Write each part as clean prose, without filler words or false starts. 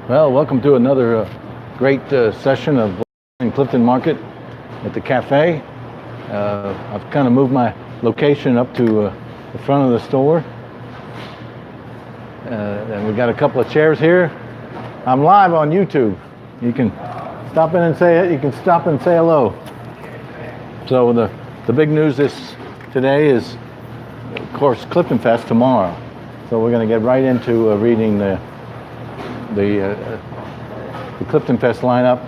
Well, welcome to another great session of in Clifton Market at the cafe. I've kind of moved my location up to the front of the store. And we've got a couple of chairs here. I'm live on YouTube. You can stop in and say it. You can stop and say hello. So the big news today is, of course, CliftonFest tomorrow. So we're going to get right into reading the CliftonFest lineup.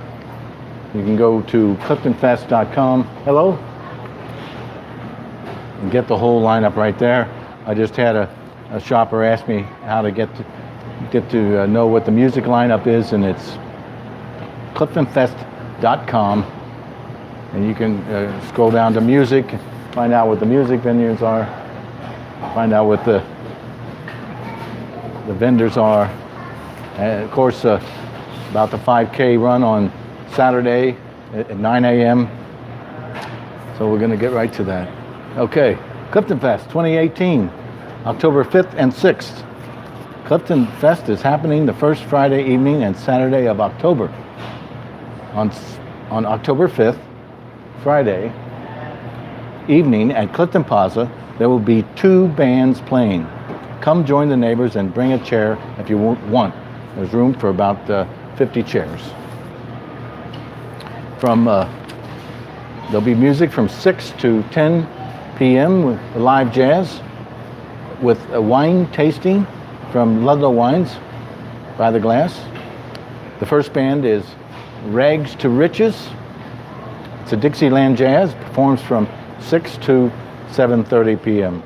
You can go to CliftonFest.com. Hello? And get the whole lineup right there. I just had a shopper ask me how to get to know what the music lineup is, and it's CliftonFest.com. And you can scroll down to music, find out what the music venues are, find out what the vendors are. And of course, about the 5K run on Saturday at 9 a.m. So we're going to get right to that. Okay, CliftonFest 2018, October 5th and 6th. CliftonFest is happening the first Friday evening and Saturday of October. On October 5th, Friday evening at Clifton Plaza, there will be 2 bands playing. Come join the neighbors and bring a chair if you want. There's room for about 50 chairs. There'll be music from 6 to 10 p.m. with live jazz, with a wine tasting from Ludlow Wines by the glass. The first band is Rags to Riches. It's a Dixieland jazz, performs from 6 to 7:30 p.m.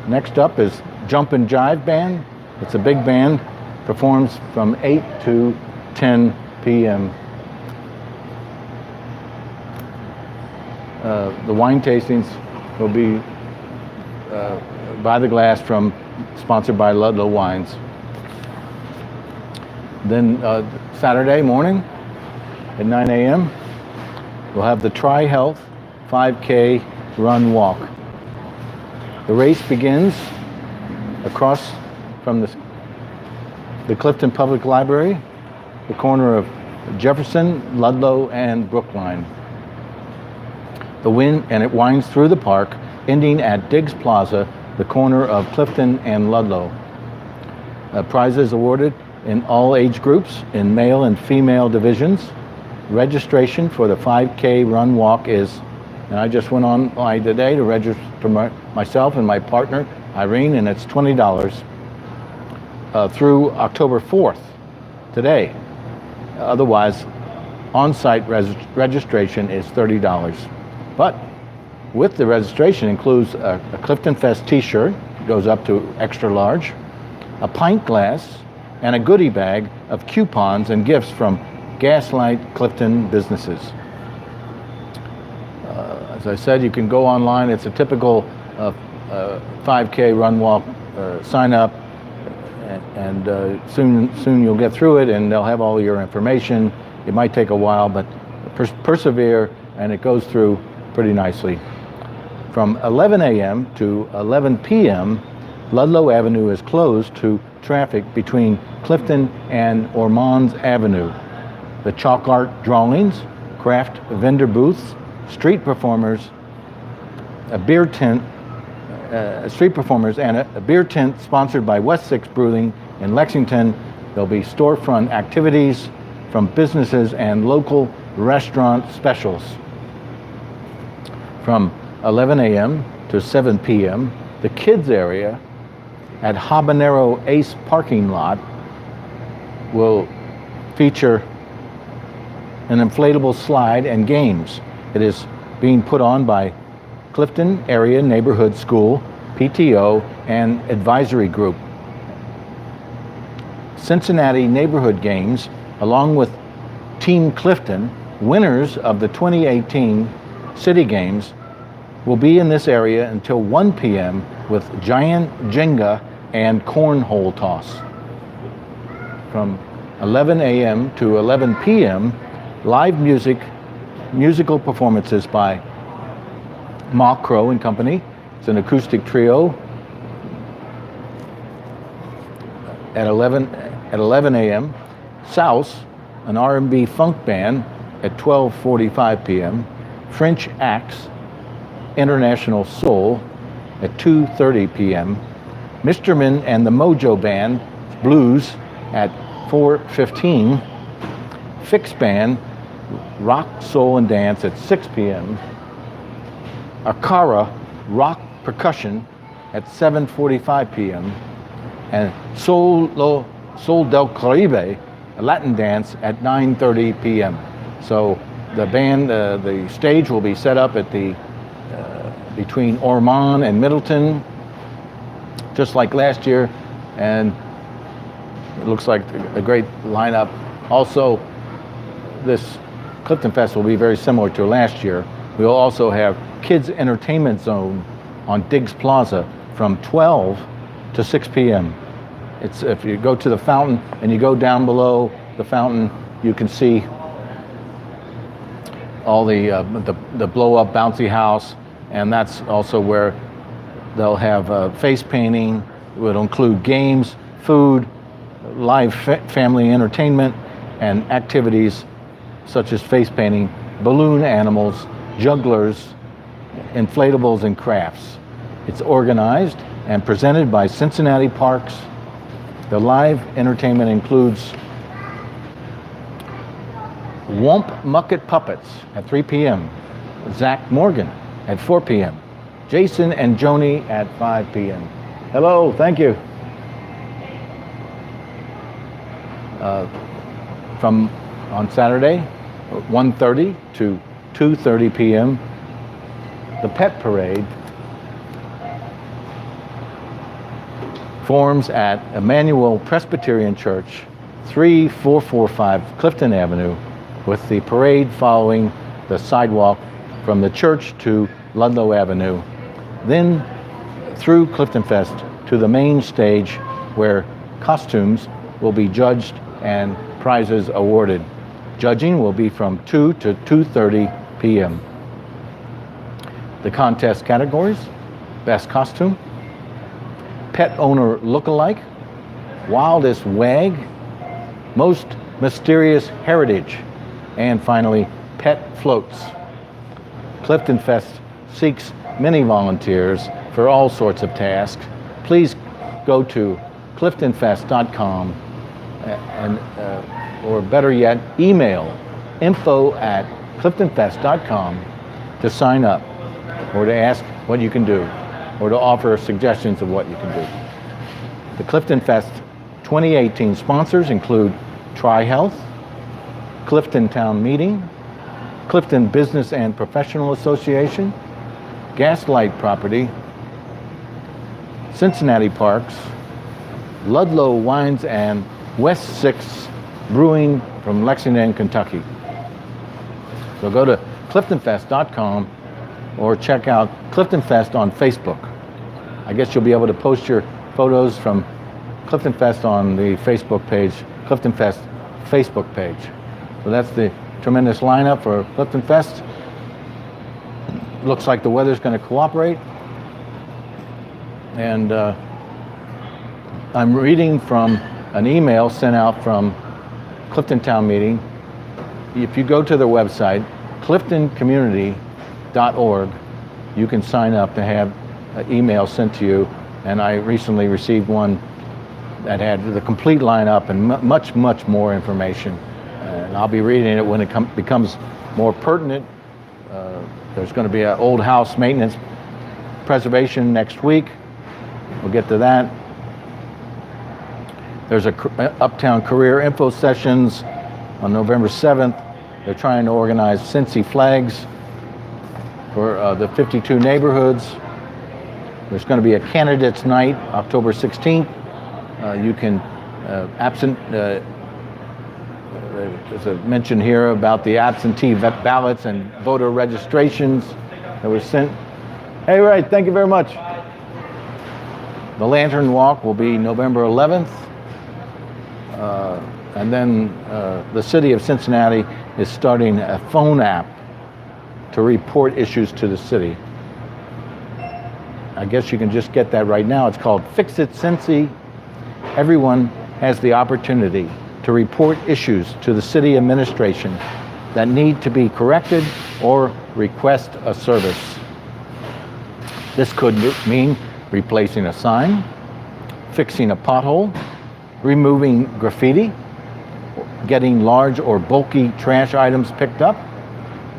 Next up is Jumpin' Jive Band. It's a big band, performs from 8 to 10 p.m. The wine tastings will be by the glass, sponsored by Ludlow Wines. Then Saturday morning at 9 a.m. we'll have the Tri Health 5K Run Walk. The race begins across from the Clifton Public Library, the corner of Jefferson, Ludlow, and Brookline. And it winds through the park, ending at Diggs Plaza, the corner of Clifton and Ludlow. Prizes awarded in all age groups, in male and female divisions. Registration for the 5K Run Walk and I just went online today to register myself and my partner, Irene, and it's $20 through October 4th, today. Otherwise, on-site registration is $30. But with the registration includes a CliftonFest t-shirt, goes up to extra large, a pint glass, and a goodie bag of coupons and gifts from Gaslight Clifton businesses. As I said, you can go online. It's a typical 5K run walk sign up, and soon you'll get through it, and they'll have all your information. It might take a while, but persevere, and it goes through pretty nicely. From 11 a.m. to 11 p.m., Ludlow Avenue is closed to traffic between Clifton and Ormonds Avenue. The chalk art drawings, craft vendor booths, street performers, street performers, and a beer tent sponsored by West 6 Brewing in Lexington. There'll be storefront activities from businesses and local restaurant specials. From 11 a.m. to 7 p.m., the kids area at Habanero Ace parking lot will feature an inflatable slide and games. It is being put on by Clifton Area Neighborhood School, PTO, and Advisory Group. Cincinnati Neighborhood Games, along with Team Clifton, winners of the 2018 City Games, will be in this area until 1 p.m. with giant Jenga and cornhole toss. From 11 a.m. to 11 p.m., live musical performances by Mock Crow and Company. It's an acoustic trio at 11 a.m. Souse, an R&B funk band, at 12:45 p.m. French Axe, International Soul, at 2:30 p.m. Misterman and the Mojo Band, Blues, at 4:15. Fix Band, Rock, Soul, and Dance, at 6 p.m. Akara, Rock Percussion, at 7:45 p.m. and Sol del Caribe, a Latin dance, at 9:30 p.m. So the band, the stage will be set up at the between Ormond and Middleton, just like last year, and it looks like a great lineup. Also, this Clifton Fest will be very similar to last year. We'll also have Kids Entertainment Zone on Diggs Plaza from 12 to 6 p.m. It's, if you go to the fountain and you go down below the fountain, you can see all the blow-up bouncy house, and that's also where they'll have face painting. It will include games, food, live family entertainment, and activities such as face painting, balloon animals, jugglers, inflatables, and crafts. It's organized and presented by Cincinnati Parks. The live entertainment includes Womp Mucket Puppets at 3 p.m., Zach Morgan at 4 p.m., Jason and Joni at 5 p.m. Hello, thank you. From on Saturday, 1:30 to 2:30 p.m., the Pet Parade forms at Emmanuel Presbyterian Church, 3445 Clifton Avenue, with the parade following the sidewalk from the church to Ludlow Avenue, then through Clifton Fest to the main stage where costumes will be judged and prizes awarded. Judging will be from 2 to 2:30 p.m. The contest categories: Best Costume, Pet Owner Lookalike, Wildest Wag, Most Mysterious Heritage, and finally, Pet Floats. Clifton Fest seeks many volunteers for all sorts of tasks. Please go to CliftonFest.com and or better yet, email info@CliftonFest.com to sign up, or to ask what you can do, or to offer suggestions of what you can do. The Clifton Fest 2018 sponsors include TriHealth, Clifton Town Meeting, Clifton Business and Professional Association, Gaslight Property, Cincinnati Parks, Ludlow Wines, and West 6 Brewing from Lexington, Kentucky. So go to CliftonFest.com or check out Clifton Fest on Facebook. I guess you'll be able to post your photos from Clifton Fest on the Facebook page, Clifton Fest Facebook page. So that's the tremendous lineup for Clifton Fest. Looks like the weather's going to cooperate. And I'm reading from an email sent out from Clifton Town Meeting. If you go to their website, cliftoncommunity.org, you can sign up to have an email sent to you. And I recently received one that had the complete lineup and much, much more information. And I'll be reading it when it becomes more pertinent. There's going to be an old house maintenance preservation next week. We'll get to that. There's a Uptown Career Info Sessions on November 7th. They're trying to organize Cincy flags for the 52 neighborhoods. There's going to be a candidates night, October 16th. You can there's a mention here about the absentee ballots and voter registrations that were sent. Hey, right, thank you very much. The Lantern Walk will be November 11th. And then the city of Cincinnati is starting a phone app to report issues to the city. I guess you can just get that right now. It's called Fix It Cincy. Everyone has the opportunity to report issues to the city administration that need to be corrected or request a service. This could mean replacing a sign, fixing a pothole, removing graffiti, getting large or bulky trash items picked up,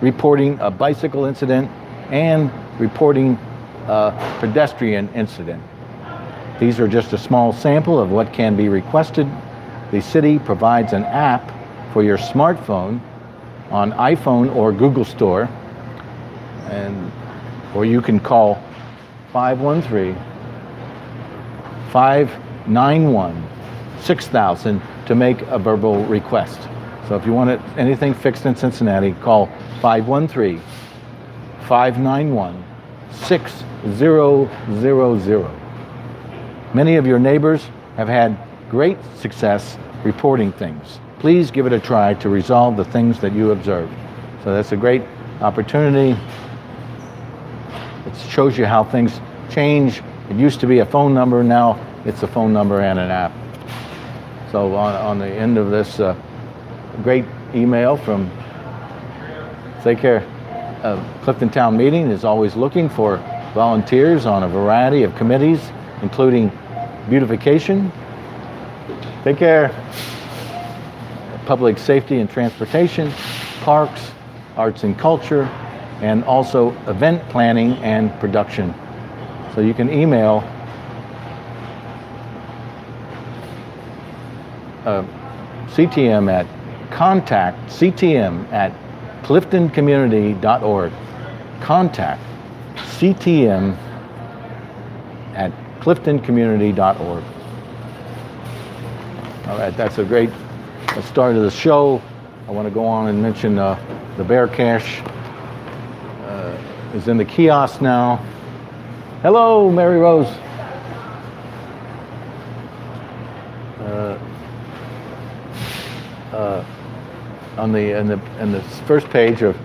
reporting a bicycle incident, and reporting a pedestrian incident. These are just a small sample of what can be requested. The city provides an app for your smartphone on iPhone or Google Store, or you can call 513-591-6000 to make a verbal request. So if you want anything fixed in Cincinnati, call 513-591-6000. Many of your neighbors have had great success reporting things. Please give it a try to resolve the things that you observed. So that's a great opportunity. It shows you how things change. It used to be a phone number, now it's a phone number and an app. So on the end of this great email from Take Care, Clifton Town Meeting is always looking for volunteers on a variety of committees, including beautification, take care, public safety and transportation, parks, arts and culture, and also event planning and production. So you can email CTM at CTM@cliftoncommunity.org. Contact CTM at CliftonCommunity.org. All right, that's a great start of the show. I want to go on and mention the Bear Cash is in the kiosk now. Hello, Mary Rose. On the first page of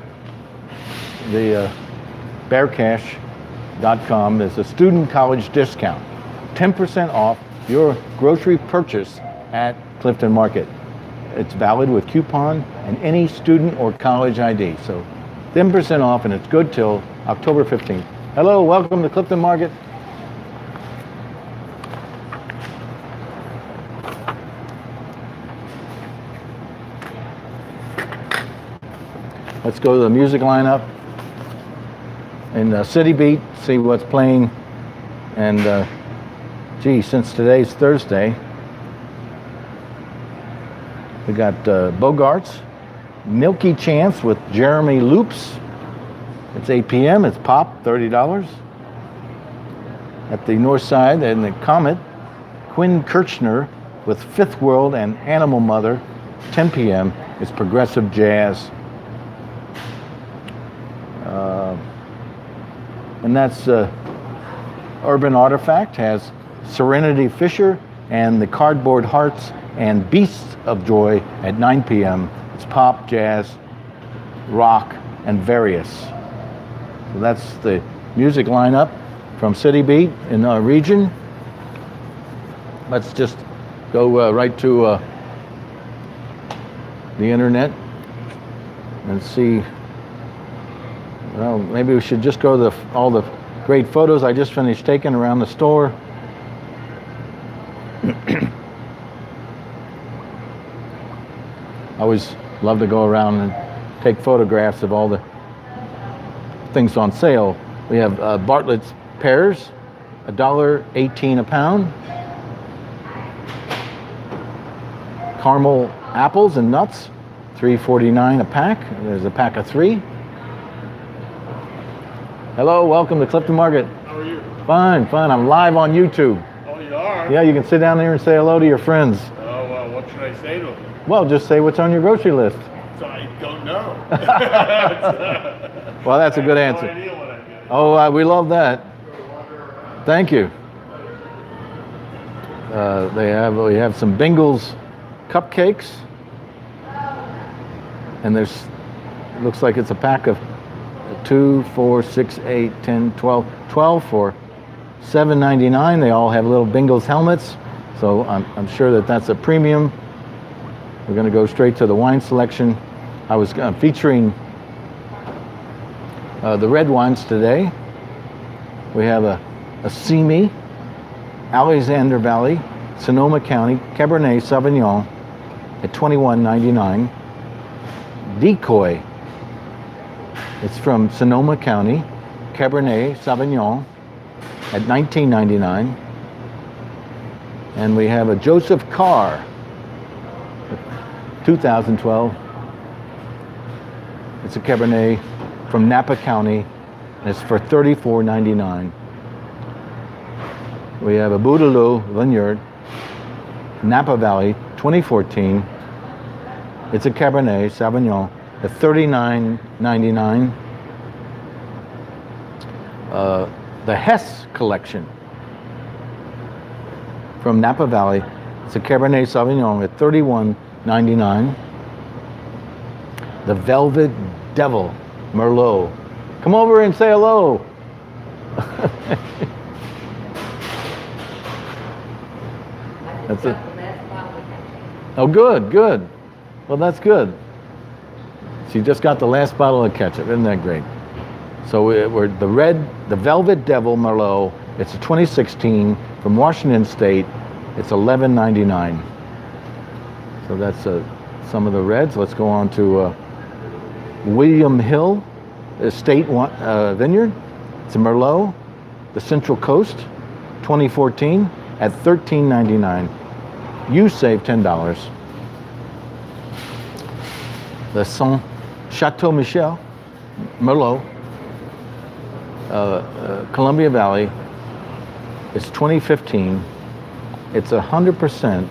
the bearcash.com is a student college discount, 10% off your grocery purchase at Clifton Market. It's valid with coupon and any student or college ID. So 10% off, and it's good till October 15th. Hello, welcome to Clifton Market. Let's go to the music lineup. And CityBeat, see what's playing. And since today's Thursday, we got Bogarts, Milky Chance with Jeremy Loops. It's 8 p.m. It's pop, $30. At the north side, in the Comet, Quinn Kirchner with Fifth World and Animal Mother, 10 p.m. It's progressive jazz. And that's Urban Artifact has Serenity Fisher and the Cardboard Hearts and Beasts of Joy at 9 p.m. It's pop, jazz, rock, and various. So that's the music lineup from CityBeat in our region. Let's just go right to the internet and see. Well, maybe we should just go to all the great photos I just finished taking around the store. I always love to go around and take photographs of all the things on sale. We have Bartlett's pears, $1.18 a pound. Caramel apples and nuts, $3.49 a pack. There's a pack of 3. Hello, welcome to Clifton Market. How are you? Fine. I'm live on YouTube. Oh, you are? Yeah, you can sit down there and say hello to your friends. Oh, well, what should I say to them? Well, just say what's on your grocery list. So I don't know. Well, that's a good answer. I have no idea what I'm getting. Oh, we love that. Thank you. We have some Bingles cupcakes, and it looks like it's a pack of 2, 4, 6, 8, 10, 12 for $7.99. They all have little Bingles helmets, so I'm sure that's a premium. We're going to go straight to the wine selection. I was featuring the red wines today. We have a Simi, Alexander Valley, Sonoma County, Cabernet Sauvignon at $21.99. Decoy, it's from Sonoma County, Cabernet Sauvignon at $19.99. And we have a Joseph Carr, 2012. It's a Cabernet from Napa County, and it's for $34.99. We have a Bouteilleux Vineyard, Napa Valley, 2014. It's a Cabernet Sauvignon at $39.99. The Hess Collection from Napa Valley. It's a Cabernet Sauvignon at $31.99. The Velvet Devil Merlot. Come over and say hello. That's it. Oh, good, good. Well, that's good. She just got the last bottle of ketchup. Isn't that great? So we're the Velvet Devil Merlot. It's a 2016 from Washington State. It's $11.99. So that's some of the reds. Let's go on to William Hill Estate Vineyard. It's a Merlot, the Central Coast, 2014 at $13.99. You save $10. The Saint Chateau Michel Merlot, Columbia Valley. It's 2015. It's 100%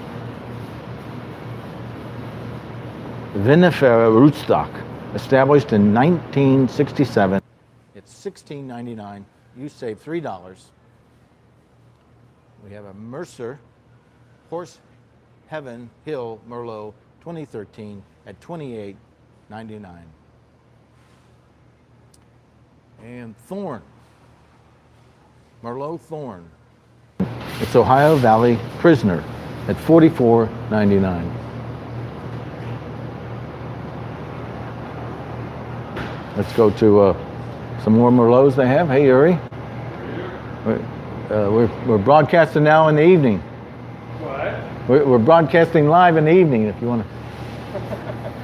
vinifera rootstock, established in 1967. It's $16.99. You save $3. We have a Mercer Horse Heaven Hill Merlot 2013 at $28.99. And Thorn, Merlot Thorn. It's Ohio Valley Prisoner at $44.99. Let's go to some more Merlots they have. Hey, Uri. We're broadcasting now in the evening. What? We're broadcasting live in the evening if you want to.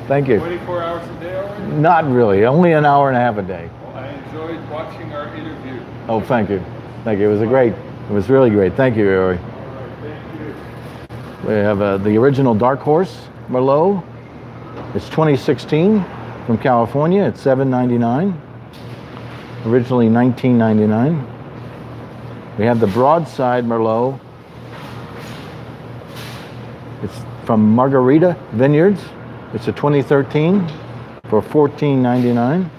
Thank you. 24 hours a day already? Not really, only an hour and a half a day. Well, I enjoyed watching our interview. Oh, thank you. Thank you. It was really great. Thank you, Uri. All right, thank you. We have the original Dark Horse Merlot. It's 2016 from California. It's $7.99. Originally $19.99. We have the Broadside Merlot. It's from Margarita Vineyards. It's a 2013 for $14.99.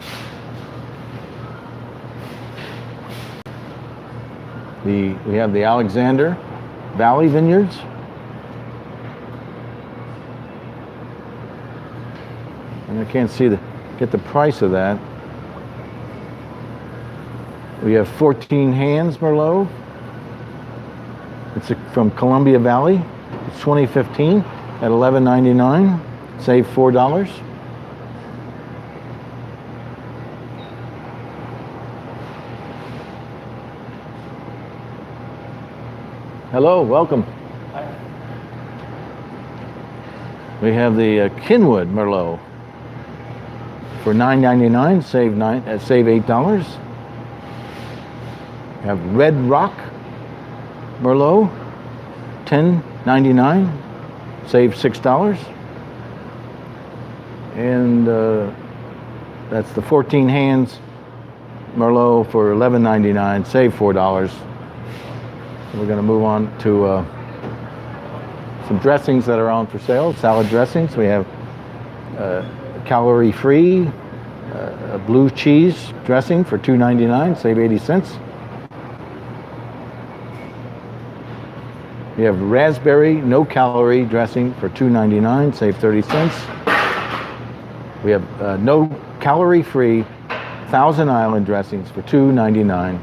We have the Alexander Valley Vineyards. And I can't get the price of that. We have 14 Hands Merlot. It's from Columbia Valley. It's 2015 at $11.99. Save $4. Hello, welcome. Hi. We have the Kinwood Merlot for $9.99. Save $8. We have Red Rock Merlot, $10.99. Save $6. And that's the 14 Hands Merlot for $11.99. Save $4. We're going to move on to some dressings that are on for sale. Salad dressings. We have calorie-free blue cheese dressing for $2.99. Save 80 cents. We have raspberry no-calorie dressing for $2.99. Save 30 cents. We have no calorie-free Thousand Island dressings for $2.99.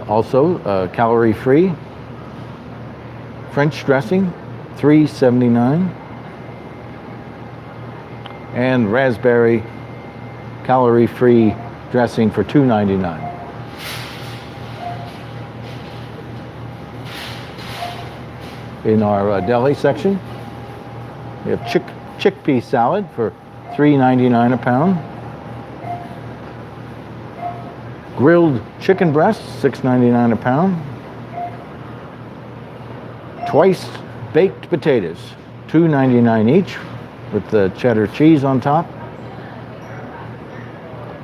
Also, calorie-free French dressing $3.79. And raspberry calorie-free dressing for $2.99. In our deli section, we have chickpea salad for $3.99 a pound. Grilled chicken breasts, $6.99 a pound. Twice baked potatoes, $2.99 each, with the cheddar cheese on top.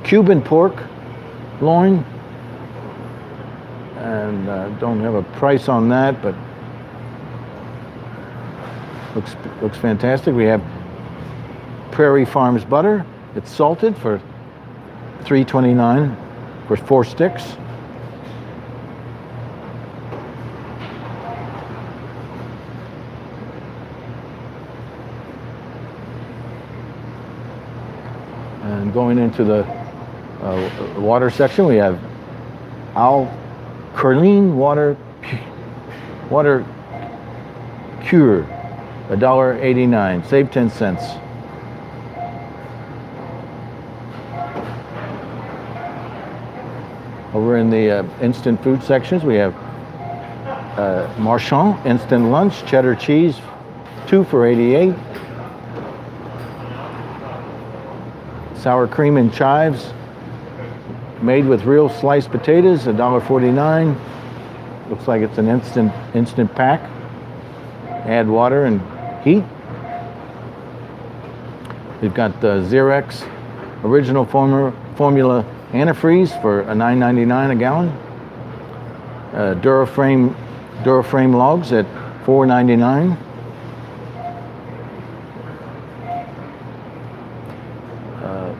Cuban pork loin, and don't have a price on that, but looks fantastic. We have Prairie Farms butter. It's salted for $3.29 for 4 sticks. And going into the water section, we have Alkaline water cure, $1.89, save 10 cents. Over in the instant food sections, we have Marchand instant lunch, cheddar cheese, 2 for $88. Sour cream and chives, made with real sliced potatoes, $1.49. Looks like it's an instant pack. Add water and heat. We've got the Xerox original formula antifreeze for $9.99 a gallon. Duraframe logs at $4.99.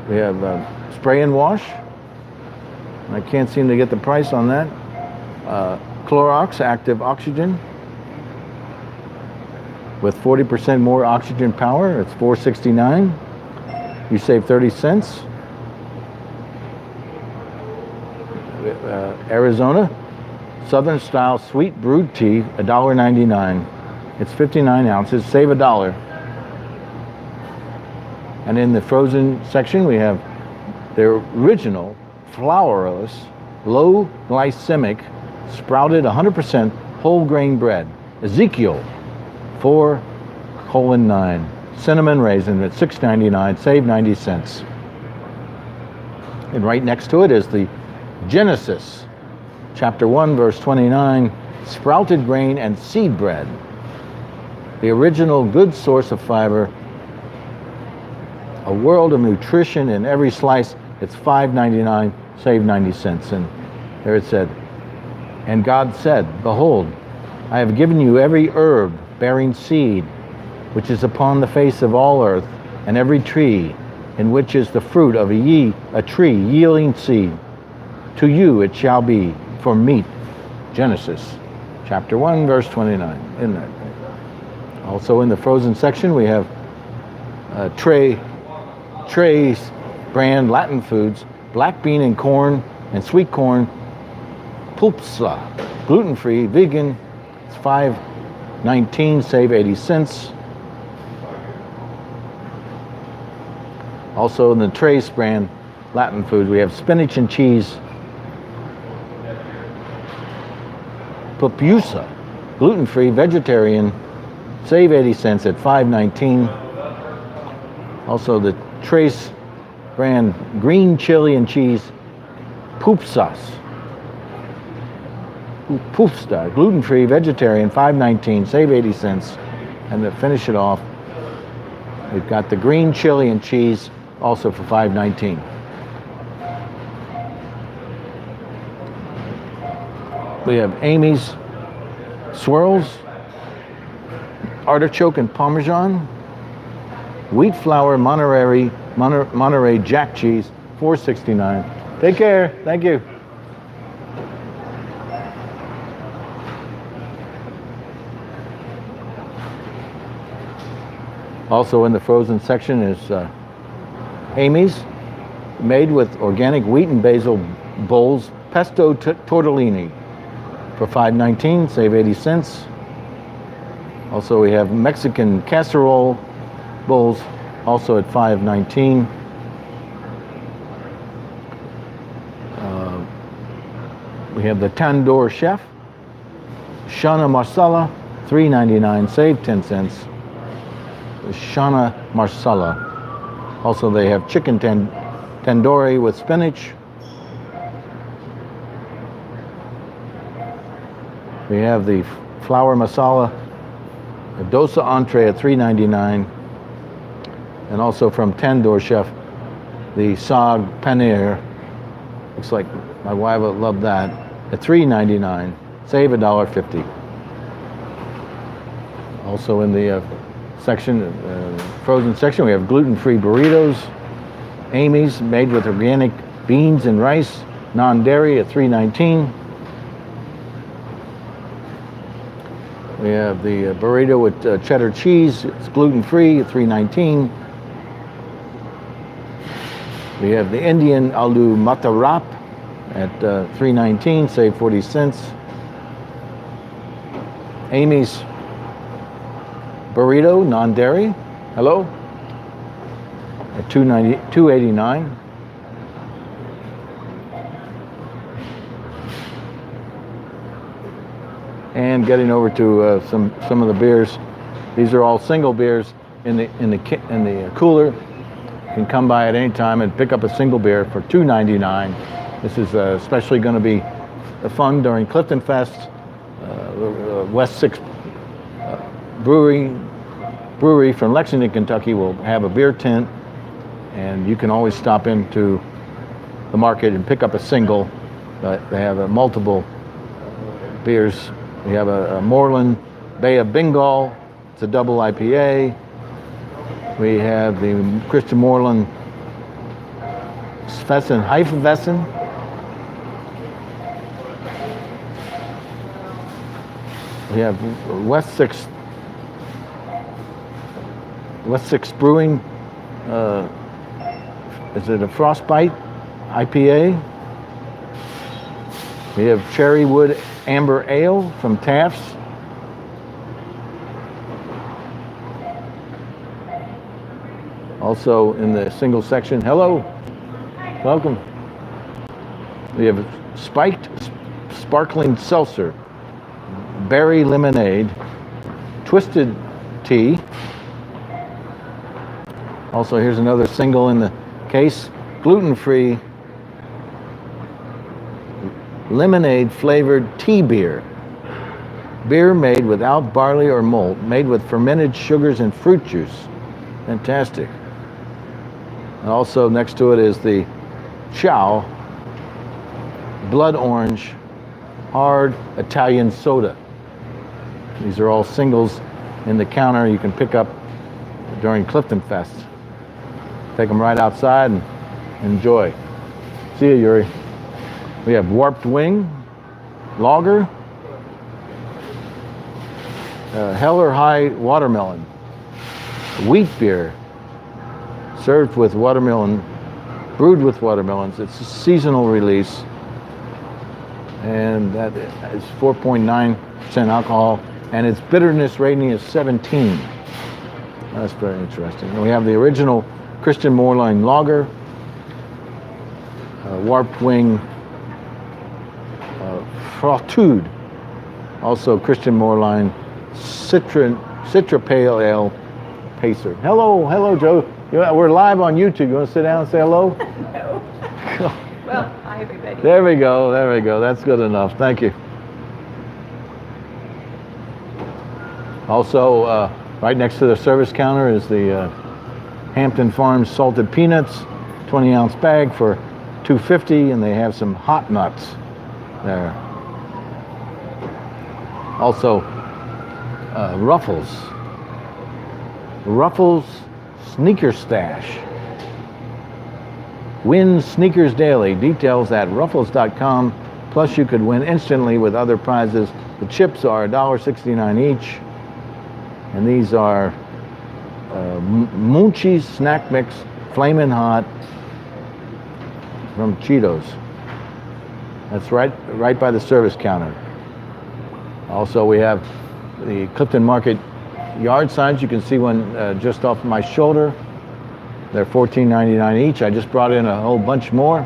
We have spray and wash. I can't seem to get the price on that. Clorox active oxygen with 40% more oxygen power. It's $4.69. You save 30 cents. Arizona Southern style sweet brewed tea, $1.99. It's 59 ounces, save $1. And in the frozen section, we have their original flourless, low glycemic, sprouted 100% whole grain bread. Ezekiel, $4.9. Cinnamon raisin at $6.99, save 90 cents. And right next to it is the Genesis, chapter 1, verse 29, sprouted grain and seed bread. The original good source of fiber, a world of nutrition in every slice. It's $5.99, save 90 cents. And there it said, and God said, behold, I have given you every herb bearing seed, which is upon the face of all earth, and every tree, in which is the fruit of a tree yielding seed. To you it shall be for meat. Genesis, chapter 1, verse 29. In that. Also in the frozen section, we have Trey's brand Latin foods, black bean and corn and sweet corn, pulpsa, gluten-free, vegan. It's $5.19, save 80 cents. Also in the Trey's brand Latin food, we have spinach and cheese, pupusa, gluten-free, vegetarian, save 80 cents at $5.19. Also the Trace brand green chili and cheese poopsas, poopsta, gluten-free, vegetarian, $5.19, save 80 cents. And to finish it off, we've got the green chili and cheese also for $5.19. We have Amy's swirls, artichoke and Parmesan, wheat flour Monterey Jack cheese, $4.69. Take care. Thank you. Also in the frozen section is Amy's, made with organic wheat and basil bowls, pesto tortellini for $5.19, save 80 cents. Also, we have Mexican casserole bowls, also at $5.19. We have the Tandoor Chef, Shana Marsala, $3.99, save 10 cents. The Shana Marsala. Also, they have chicken tandoori with spinach. We have the flour masala, a dosa entree at $3.99. And also from Tandoor Chef, the saag paneer. Looks like my wife would love that. At $3.99, save $1.50. Also in the frozen section, we have gluten-free burritos. Amy's, made with organic beans and rice, non-dairy at $3.19. We have the burrito with cheddar cheese. It's gluten-free at $3.19. We have the Indian aloo matarap at $3.19, save 40 cents. Amy's burrito, non-dairy. Hello? At $2.89. And getting over to some of the beers. These are all single beers in the cooler. You can come by at any time and pick up a single beer for $2.99. This is especially going to be fun during CliftonFest. West 6 Brewery from Lexington, Kentucky will have a beer tent, and you can always stop into the market and pick up a single. They have multiple beers. We have a Moreland Bay of Bengal. It's a double IPA. We have the Christian Moreland Hefeweizen. We have West 6 Brewing. Is it a Frostbite IPA? We have Cherrywood Amber Ale from Taft's. Also in the single section, hello, welcome. We have Spiked Sparkling Seltzer, Berry Lemonade, Twisted Tea. Also, here's another single in the case, gluten-free lemonade flavored tea beer. Beer made without barley or malt, made with fermented sugars and fruit juice. Fantastic. And also next to it is the Chow Blood Orange Hard Italian Soda. These are all singles in the counter you can pick up during CliftonFest. Take them right outside and enjoy. See you, Yuri. We have Warped Wing, Lager, Heller High Watermelon, wheat beer, served with watermelon, brewed with watermelons. It's a seasonal release, and that is 4.9% alcohol, and its bitterness rating is 17. That's very interesting. And we have the original Christian Moreland Lager, Warped Wing, Frautude, also Christian Moreland Citra Pale Ale Pacer. Hello, Joe. We're live on YouTube. You want to sit down and say hello? No. Well, hi everybody. There we go. That's good enough. Thank you. Also, right next to the service counter is the Hampton Farms Salted Peanuts, 20-ounce bag for $2.50, and they have some hot nuts there. Also, Ruffles Sneaker Stash. Win sneakers daily. Details at ruffles.com. Plus, you could win instantly with other prizes. The chips are $1.69 each. And these are Munchie's Snack Mix Flamin' Hot from Cheetos. That's right by the service counter. Also, we have the Clifton Market yard signs. You can see one just off my shoulder. They're $14.99 each. I just brought in a whole bunch more.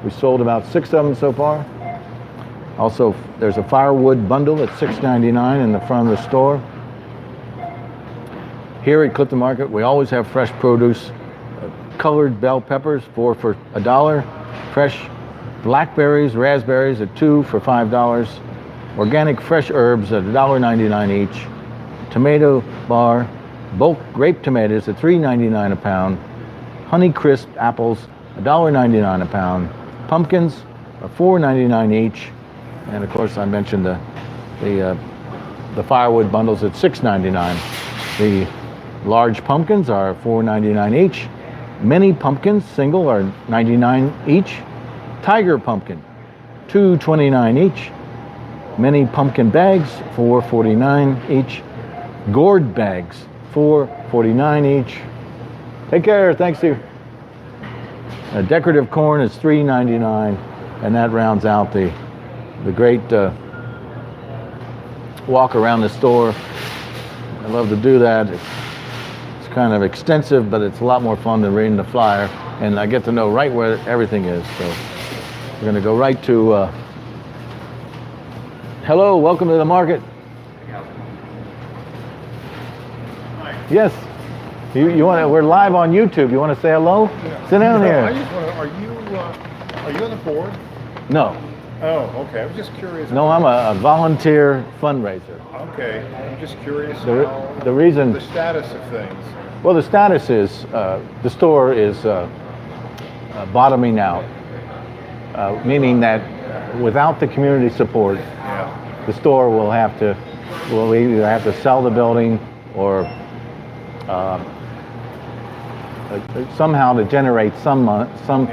We sold about 6 of them so far. Also, there's a firewood bundle at $6.99 in the front of the store. Here at Clifton Market, we always have fresh produce. Colored bell peppers, 4 for $1. Fresh blackberries, raspberries at 2 for $5. Organic fresh herbs at $1.99 each. Tomato bar, bulk grape tomatoes at $3.99 a pound. Honey crisp apples, $1.99 a pound. Pumpkins are $4.99 each. And of course, I mentioned the firewood bundles at $6.99. The large pumpkins are $4.99 each. Mini pumpkins, single, are $99 each. Tiger pumpkin, $2.29 each. Mini pumpkin bags, $4.49 each. Gourd bags, $4.49 each. Take care, thanks to you. Decorative corn is $3.99, and that rounds out the great walk around the store. I love to do that. It's kind of extensive, but it's a lot more fun than reading the flyer, and I get to know right where everything is. So we're going to go right to hello, welcome to the market. Yes. You want to? We're live on YouTube. You want to say hello? Yeah. Sit down I here. just want to, are you on the board? No, Oh, okay. I was just curious. no, I'm a volunteer fundraiser. Okay. I'm just curious The reason, the status of things. well, the status is the store is bottoming out, meaning that without the community support, Yeah. the store will either have to sell the building or somehow to generate some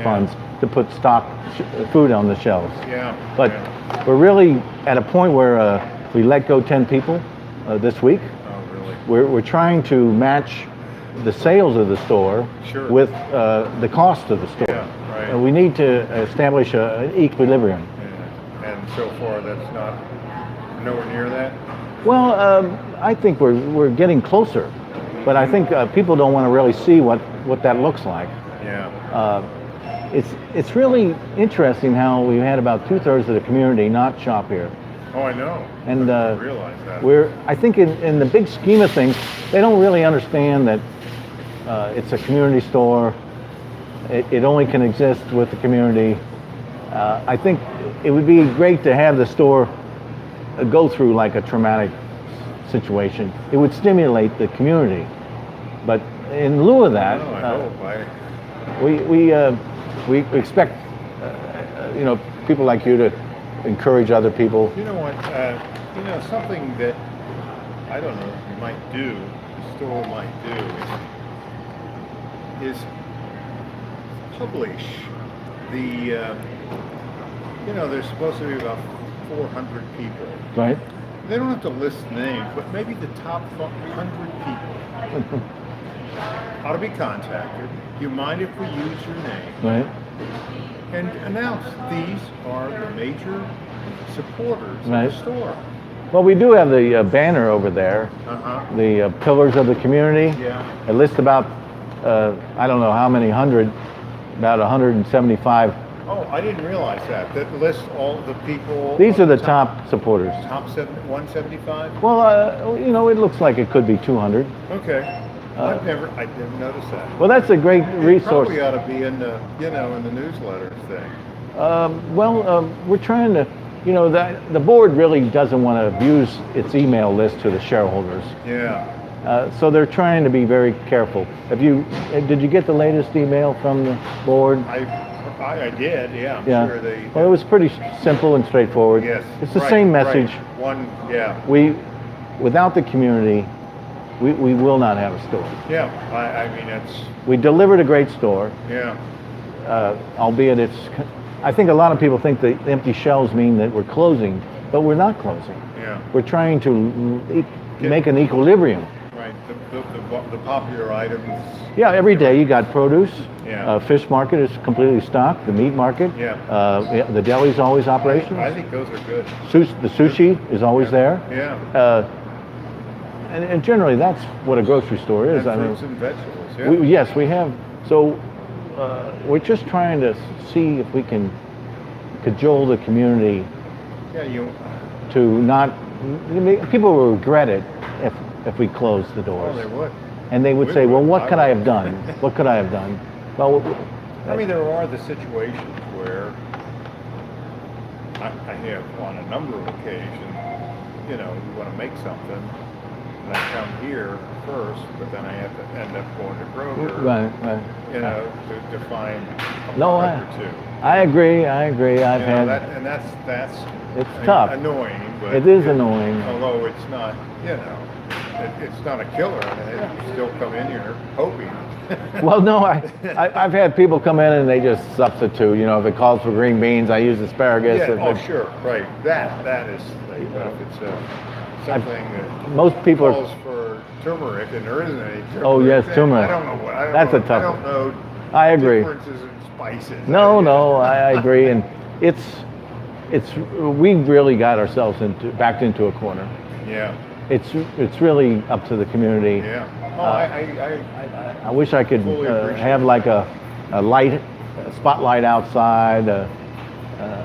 funds to put food on the shelves. Yeah. But yeah. we're really at a point where we let go 10 people this week. Oh, really? We're trying to match the sales of the store Sure. with the cost of the store. Yeah, right. We need to establish an equilibrium. Yeah. And so far, that's not nowhere near that. Well, I think we're getting closer, but I think people don't want to really see what that looks like. Yeah. It's really interesting how we had about 2/3 of the community not shop here. Oh, I know. And I didn't realize that. I think in the big scheme of things, they don't really understand that it's a community store. It only can exist with the community. I think it would be great to have the store go through like a traumatic situation. It would stimulate the community. But in lieu of that, I hope. we expect people like you to encourage other people. You know what? Something that I don't know you might do, the store might do, is publish the. There's supposed to be about 400 people. Right? They don't have to list names, but maybe the top 100 people ought to be contacted. Do you mind if we use your name? Right? And announce these are the major supporters Right. of the store. Well, we do have the banner over there, Uh-huh. the pillars of the community. Yeah. It lists about, I don't know how many hundred, about 175. Oh, I didn't realize that. That lists all the people. These are the top supporters. Top 175? Well, it looks like it could be 200. Okay. I never noticed that. Well, that's a great It resource. probably ought to be in the, in the newsletter thing. We're trying to, the board really doesn't want to abuse its email list to the shareholders. Yeah. So they're trying to be very careful. Did you get the latest email from the board? I did, yeah. I'm Yeah. sure they. Well, it was pretty simple and straightforward. Yes. It's the right, same message. Right. One, yeah. Without the community, we will not have a store. Yeah. I mean, it's. We delivered a great store, Yeah. albeit I think a lot of people think the empty shelves mean that we're closing, but we're not closing. Yeah. We're trying to make an equilibrium. Right. The popular items. Yeah, every day you got produce. Yeah. Fish market is completely stocked. The meat market. Yeah. The deli's always operational. I think those are good. The sushi is always there. Yeah. and generally that's what a grocery store is. And fruits and vegetables, yeah. Yes, we have. So we're just trying to see if we can cajole the community Yeah, to not. People will regret it if we close the doors. they would. And they would We say, well, would. what I could I would. have done? What could I have done? Well, I mean, there are the situations where I have on a number of occasions, you want to make something, and I come here first, but then I have to end up going to Kroger, right. to find a No, product or two. I agree. I've You had. know, that's It's tough. annoying, but It is annoying. Although it's not, it's not a killer. I mean, you still come in here hoping. Well, no, I've had people come in and they just substitute. If it calls for green beans, I use asparagus. Yeah, If it- sure, right. That is, but if it's something that most people are. calls for turmeric and there isn't any turmeric. Oh, yes, then turmeric. I don't know what. That's a tough I one. don't know. I agree. Differences in spices. No, I agree, and it's we really got ourselves backed into a corner. Yeah. It's really up to the community. Yeah. Oh, I wish I could fully appreciate have like a light, a spotlight outside.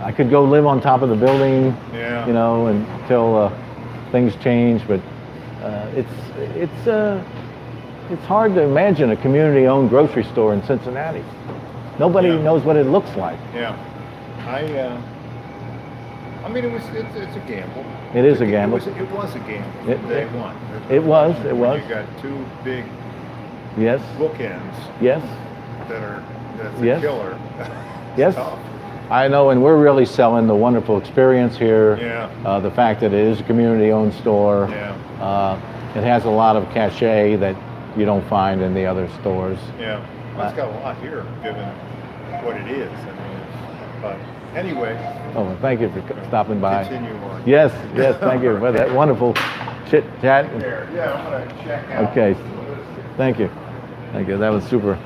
I could go live on top of the building, Yeah. Until things change. But it's hard to imagine a community-owned grocery store in Cincinnati. Nobody Yeah. knows what it looks like. Yeah. I mean, it's a gamble. It is a gamble. It was a gamble It- from day one. it was. You got two big Yes, bookends yes, that's Yes. a killer. yes. Tough. I know, and we're really selling the wonderful experience here. Yeah. The fact that it is a community-owned store. Yeah. It has a lot of cachet that you don't find in the other stores. Yeah. Well, it's got a lot here, given what it is. I mean, but anyway. Oh, well, thank you for stopping by. Continue on. Yes, thank you for that wonderful chit chat. There. Yeah, I'm gonna check out. Okay, thank you. That was super.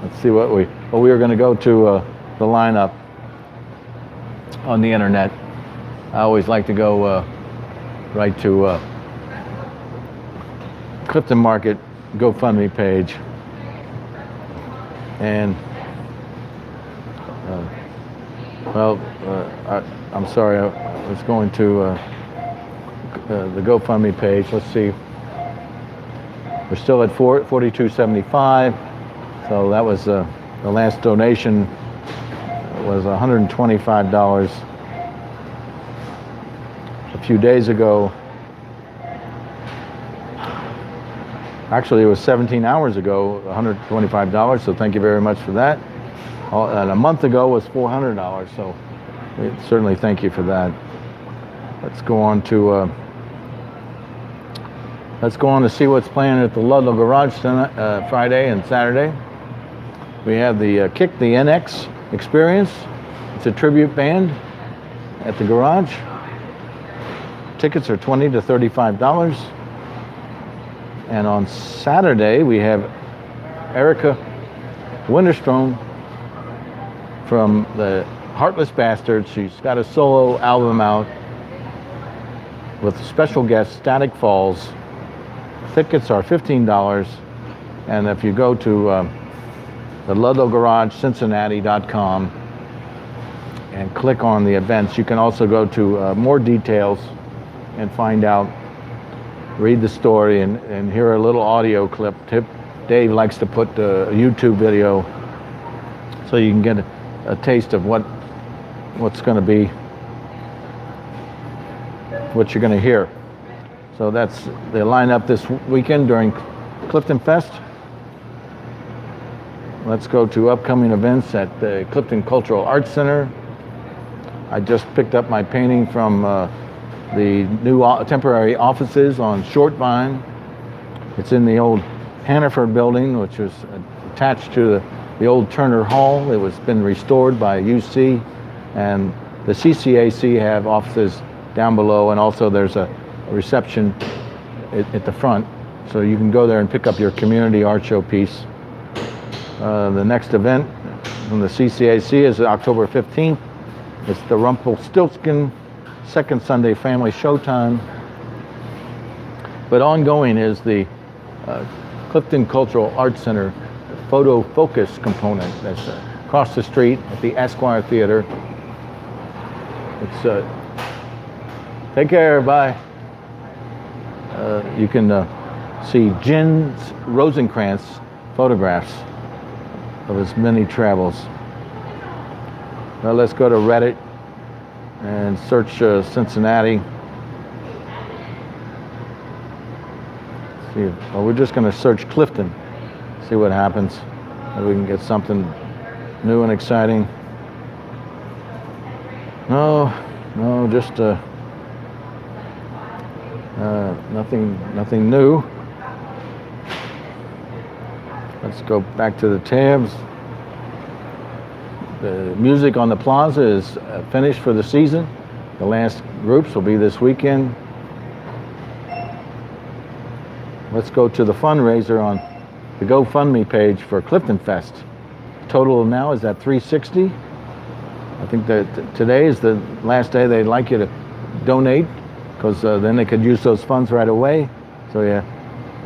Let's see what we were going to go to the lineup on the internet. I always like to go right to Clifton Market GoFundMe page, and I'm sorry, I was going to the GoFundMe page. Let's see. We're still at $42.75. So that was the last donation was $125 a few days ago. Actually, it was 17 hours ago, $125. So thank you very much for that. And a month ago was $400. So we certainly thank you for that. Let's go on to see what's playing at the Ludlow Garage tonight, Friday and Saturday. We have the Kick the NX Experience. It's a tribute band at the garage. Tickets are $20 to $35. And on Saturday, we have Erica Winterstrom from the Heartless Bastards. She's got a solo album out with special guest Static Falls. Tickets are $15. And if you go to the Ludlow Garage, Cincinnati.com, and click on the events, you can also go to more details and find out, read the story, and hear a little audio clip. Dave likes to put a YouTube video so you can get a taste of what's going to be, what you're going to hear. So that's the lineup this weekend during CliftonFest. Let's go to upcoming events at the Clifton Cultural Arts Center. I just picked up my painting from the new temporary offices on Short Vine. It's in the old Hannaford building, which was attached to the old Turner Hall. It was been restored by UC, and the CCAC have offices down below, and also there's a reception at the front, so you can go there and pick up your community art show piece. The next event from the CCAC is October 15th. It's the Rumpelstiltskin second Sunday family showtime. But ongoing is the Clifton Cultural Arts Center photo focus component that's across the street at the Esquire Theater. It's take care, bye. You can see Jen Rosenkrantz photographs of his many travels. Now let's go to Reddit and search Cincinnati. See, well, we're just going to search Clifton, see what happens. Maybe we can get something new and exciting. No, just nothing new. Let's go back to the tabs. The music on the plaza is finished for the season. The last groups will be this weekend. Let's go to the fundraiser on the GoFundMe page for CliftonFest. Total now is at $360. I think that today is the last day they'd like you to donate, because then they could use those funds right away. So yeah,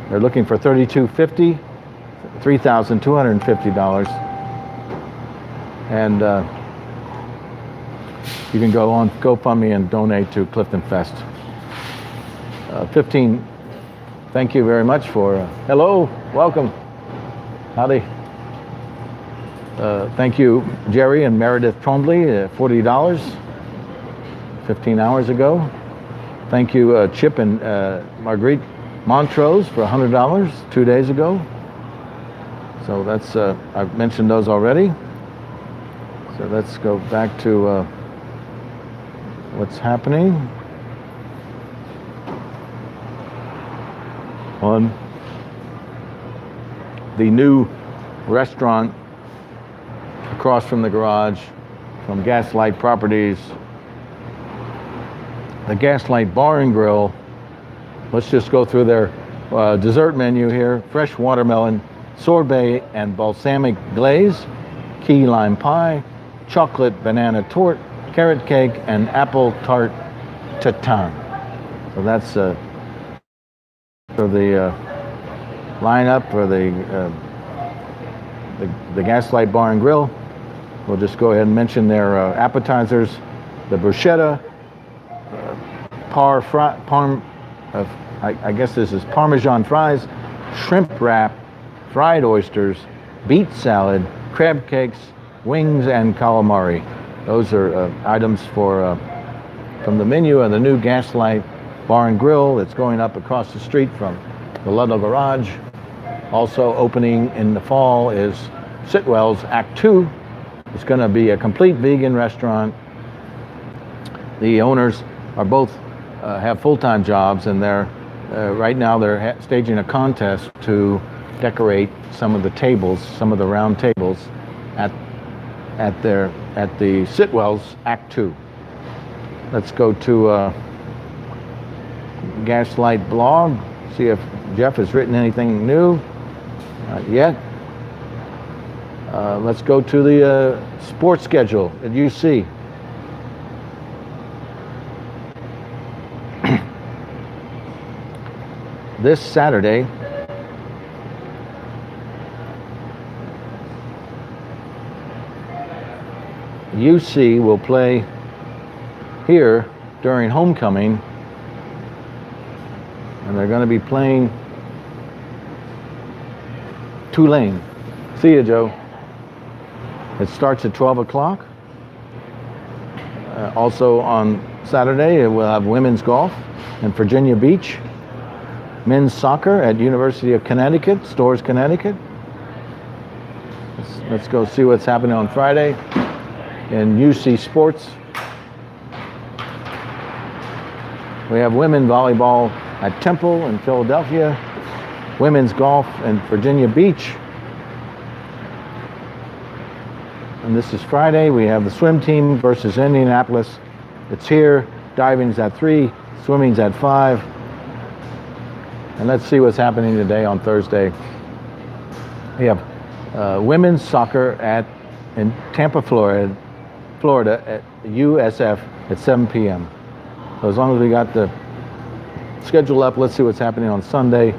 they're looking for $3,250, $3,250. And you can go on GoFundMe and donate to CliftonFest. 15. Thank you very much for, hello, welcome, howdy. Thank you, Jerry and Meredith Trombley, $40, 15 hours ago. Thank you, Chip and Marguerite Montrose for $100, 2 days ago. So that's, I've mentioned those already. So let's go back to what's happening on the new restaurant across from the garage from Gaslight Properties. The Gaslight Bar and Grill. Let's just go through their dessert menu here. Fresh watermelon, sorbet and balsamic glaze, key lime pie, chocolate banana torte, carrot cake, and apple tart tatin. So that's for the lineup for the Gaslight Bar and Grill. We'll just go ahead and mention their appetizers: the bruschetta, I guess this is Parmesan fries, shrimp wrap, fried oysters, beet salad, crab cakes, wings, and calamari. Those are items for from the menu of the new Gaslight Bar and Grill that's going up across the street from the Ludlow Garage. Also opening in the fall is Sitwell's Act 2. It's going to be a complete vegan restaurant. The owners are both have full-time jobs, and they're right now they're staging a contest to decorate some of the tables, some of the round tables at the Sitwell's Act 2. Let's go to Gaslight blog, see if Jeff has written anything new. Not yet. Let's go to the sports schedule at UC. This Saturday, UC will play here during homecoming, and they're going to be playing Tulane. See you, Joe. It starts at 12 o'clock. Also on Saturday, we'll have women's golf in Virginia Beach, men's soccer at University of Connecticut, Storrs, Connecticut. Let's go see what's happening on Friday in UC Sports. We have women volleyball at Temple in Philadelphia, women's golf in Virginia Beach. And this is Friday. We have the swim team versus Indianapolis. It's here. Diving's at 3, swimming's at 5. And let's see what's happening today on Thursday. We have women's soccer in Tampa, Florida at USF at 7 p.m. So as long as we got the schedule up, let's see what's happening on Sunday,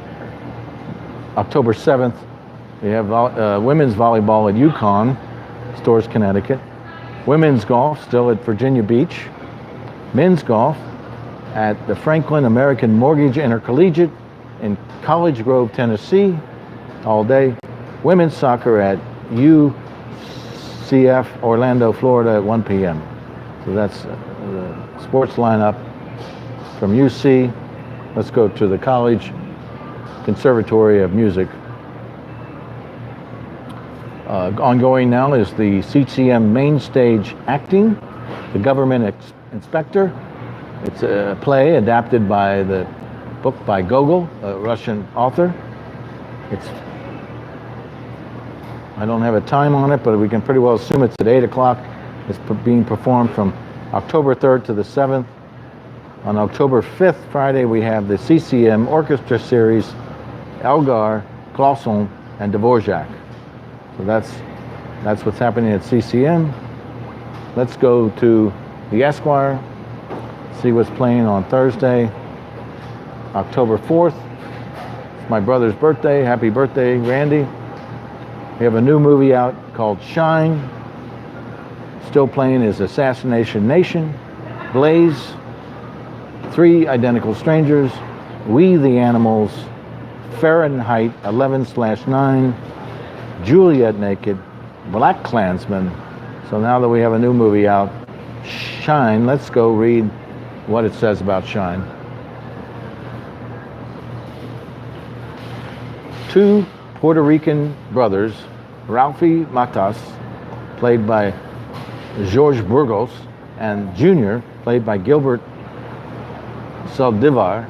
October 7th. We have women's volleyball at UConn, Storrs, Connecticut. Women's golf still at Virginia Beach. Men's golf at the Franklin American Mortgage Intercollegiate in College Grove, Tennessee, all day. Women's soccer at UCF, Orlando, Florida at 1 p.m. So that's the sports lineup from UC. Let's go to the College Conservatory of Music. Ongoing now is the CCM Main Stage Acting, The Government Inspector. It's a play adapted by the book by Gogol, a Russian author. I don't have a time on it, but we can pretty well assume it's at 8 o'clock. It's being performed from October 3rd to the 7th. On October 5th, Friday, we have the CCM Orchestra Series, Elgar, Clausson, and Dvorak. So that's what's happening at CCM. Let's go to the Esquire, see what's playing on Thursday, October 4th. It's my brother's birthday. Happy birthday, Randy. We have a new movie out called Shine. Still playing is Assassination Nation, Blaze, Three Identical Strangers, We the Animals, Fahrenheit 11/9, Juliet Naked, Black Klansman. So now that we have a new movie out, Shine, let's go read what it says about Shine. Two Puerto Rican brothers, Ralphie Matas, played by George Burgos, and Junior, played by Gilbert Saldivar,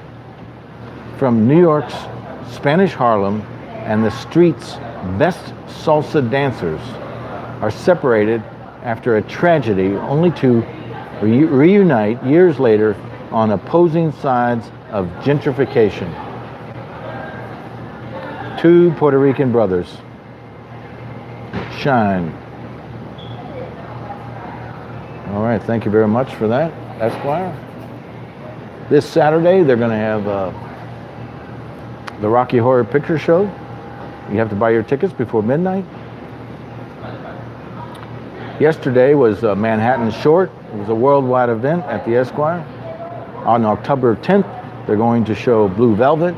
from New York's Spanish Harlem and the street's best salsa dancers, are separated after a tragedy, only to reunite years later on opposing sides of gentrification. Two Puerto Rican brothers. Shine. All right, thank you very much for that, Esquire. This Saturday, they're going to have the Rocky Horror Picture Show. You have to buy your tickets before midnight. Yesterday was Manhattan Short. It was a worldwide event at the Esquire. On October 10th, they're going to show Blue Velvet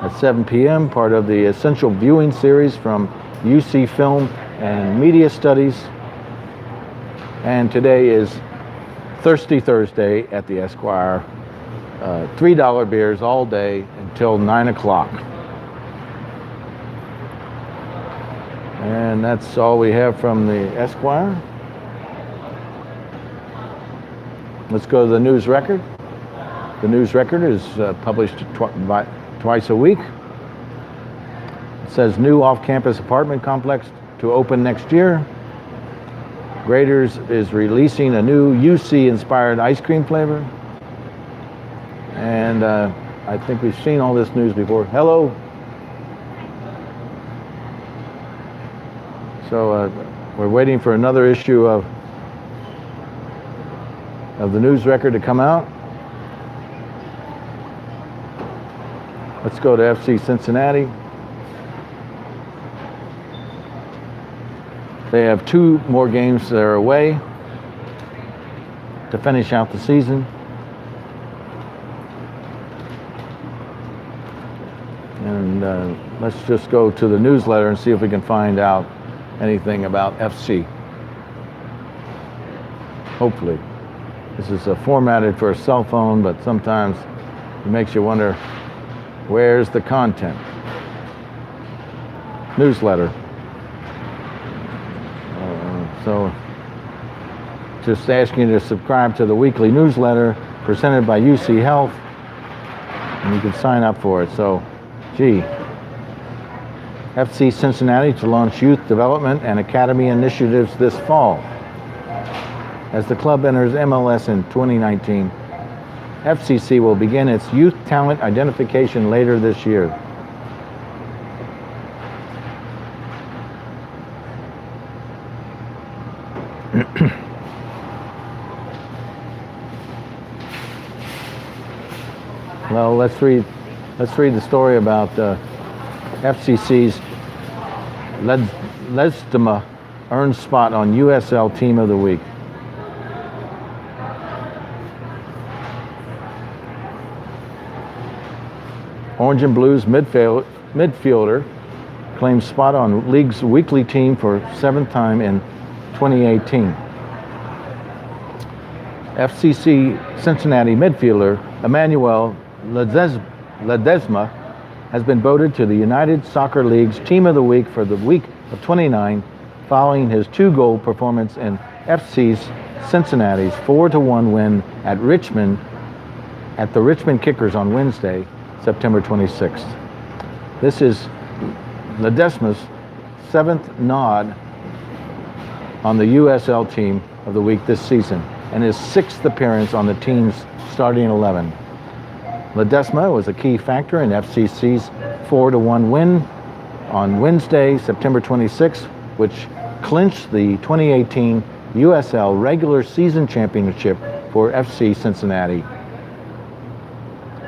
at 7 p.m., part of the Essential Viewing Series from UC Film and Media Studies. And today is Thirsty Thursday at the Esquire. $3 beers all day until 9 o'clock. And that's all we have from the Esquire. Let's go to the News Record. The News Record is published twice a week. It says new off-campus apartment complex to open next year. Graders is releasing a new UC-inspired ice cream flavor. And I think we've seen all this news before. Hello. So we're waiting for another issue of the News Record to come out. Let's go to FC Cincinnati. They have 2 more games that are away to finish out the season. And let's just go to the newsletter and see if we can find out anything about FC. Hopefully. This is formatted for a cell phone, but sometimes it makes you wonder, where's the content? Newsletter. So just asking you to subscribe to the weekly newsletter presented by UC Health, and you can sign up for it. So, gee, FC Cincinnati to launch youth development and academy initiatives this fall. As the club enters MLS in 2019, FCC will begin its youth talent identification later this year. Well, let's read the story about FCC's Ledesma earns spot on USL Team of the Week. Orange and Blues midfielder claims spot on league's weekly team for 7th time in 2018. FCC Cincinnati midfielder Emmanuel Ledesma has been voted to the United Soccer League's Team of the Week for the week of 29, following his 2-goal performance in FC's Cincinnati's 4-1 win at the Richmond Kickers on Wednesday, September 26th. This is Ledesma's 7th nod on the USL Team of the Week this season, and his 6th appearance on the team's starting 11. Ledesma was a key factor in FCC's 4-1 win on Wednesday, September 26th, which clinched the 2018 USL regular season championship for FC Cincinnati.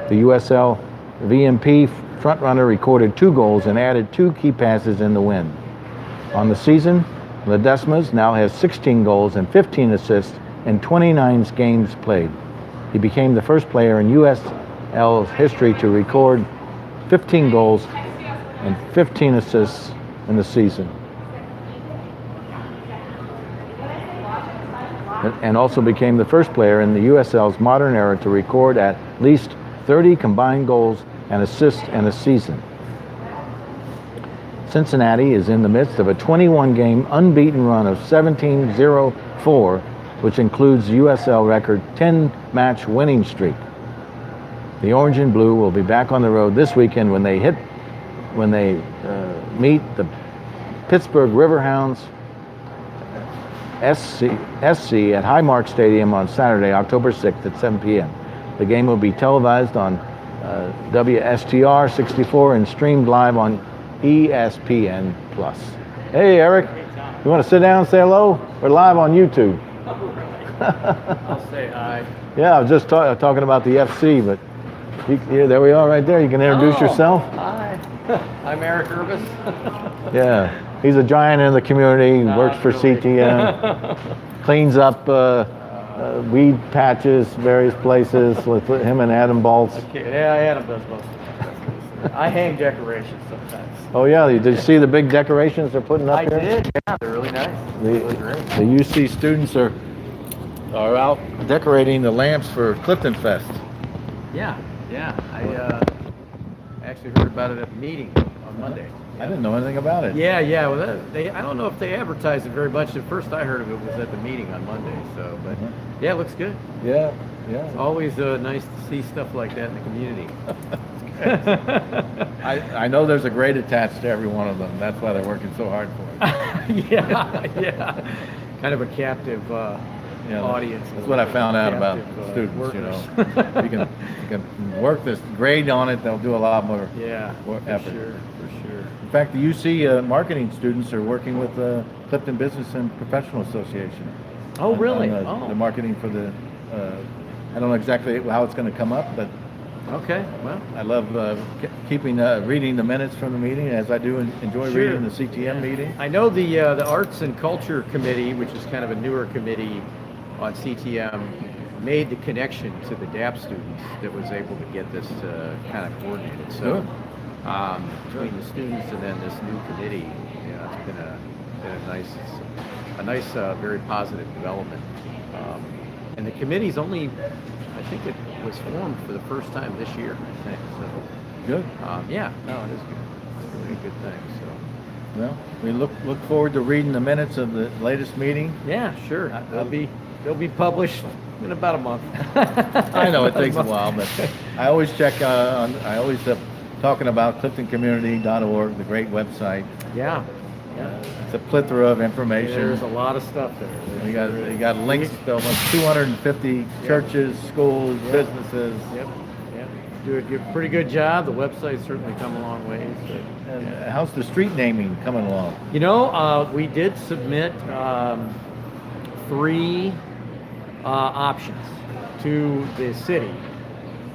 The USL VMP frontrunner recorded 2 goals and added 2 key passes in the win. On the season, Ledesma now has 16 goals and 15 assists in 29 games played. He became the first player in USL's history to record 15 goals and 15 assists in the season. And also became the first player in the USL's modern era to record at least 30 combined goals and assists in a season. Cincinnati is in the midst of a 21-game unbeaten run of 17-0-4, which includes USL record 10-match winning streak. The Orange and Blue will be back on the road this weekend when they meet the Pittsburgh Riverhounds SC at Highmark Stadium on Saturday, October 6th at 7 p.m. The game will be televised on WSTR 64 and streamed live on ESPN+. Hey, Eric, you want to sit down and say hello? We're live on YouTube. I'll say hi. Yeah, I was just talking about the FC, but there we are right there. You can introduce yourself. Hi. I'm Eric Urbas. Yeah, he's a giant in the community, works for really. CTM, cleans up weed patches, various places with him and Adam Baltz. Okay. Yeah, Adam does most of it. I hang decorations sometimes. Oh yeah, did you see the big decorations they're putting up I here? did. Yeah, they're really nice. Really great. The UC students are out decorating the lamps for CliftonFest. Yeah. I actually heard about it at the meeting on Monday. I didn't know anything about it. Yeah. Well, I don't know if they advertised it very much. The first I heard of it was at the meeting on Monday. So, but yeah, it looks good. Yeah. It's always nice to see stuff like that in the community. I know there's a grade attached to every one of them. That's why they're working so hard for it. yeah. Kind of a captive audience. That's what I found out about captive, students. workers. You can work this grade on it. They'll do a lot more. For effort. sure. In fact, the UC marketing students are working with the Clifton Business and Professional Association. Oh, really? The marketing for the. I don't know exactly how it's going to come up, but. Okay. Well, I love reading the minutes from the meeting, as I do enjoy reading the CTM meeting. I know the Arts and Culture Committee, which is kind of a newer committee on CTM, made the connection to the DAP students that was able to get this kind of coordinated. So between the students and then this new committee, it's been a nice, very positive development. And the committee's only, I think it was formed for the first time this year, I think. So good. It is good. It's really a good thing. So. Well, we look forward to reading the minutes of the latest meeting. Yeah, sure. They'll be published in about a month. I know it takes a while, but I always check talking about CliftonCommunity.org, the great website. Yeah. It's a plethora of information. There's a lot of stuff there. You got links to almost 250 churches, schools, businesses. Yep. Do a pretty good job. The website's certainly come a long way. And how's the street naming coming along? We did submit 3 options to the city,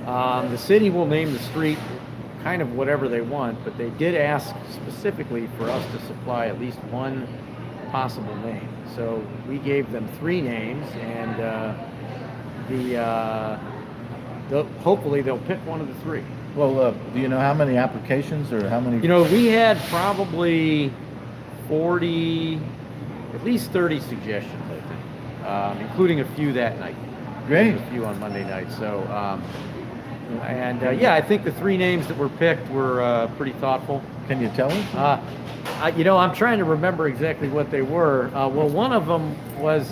The city will name the street kind of whatever they want, but they did ask specifically for us to supply at least one possible name. So we gave them 3 names, and hopefully they'll pick one of the 3. Well, do you know how many applications or how many? You know, we had probably 40, at least 30 suggestions, I think, including a few that night. Great. A few on Monday night. So, yeah, I think the 3 names that were picked were pretty thoughtful. Can you tell us? I'm trying to remember exactly what they were. Well, one of them was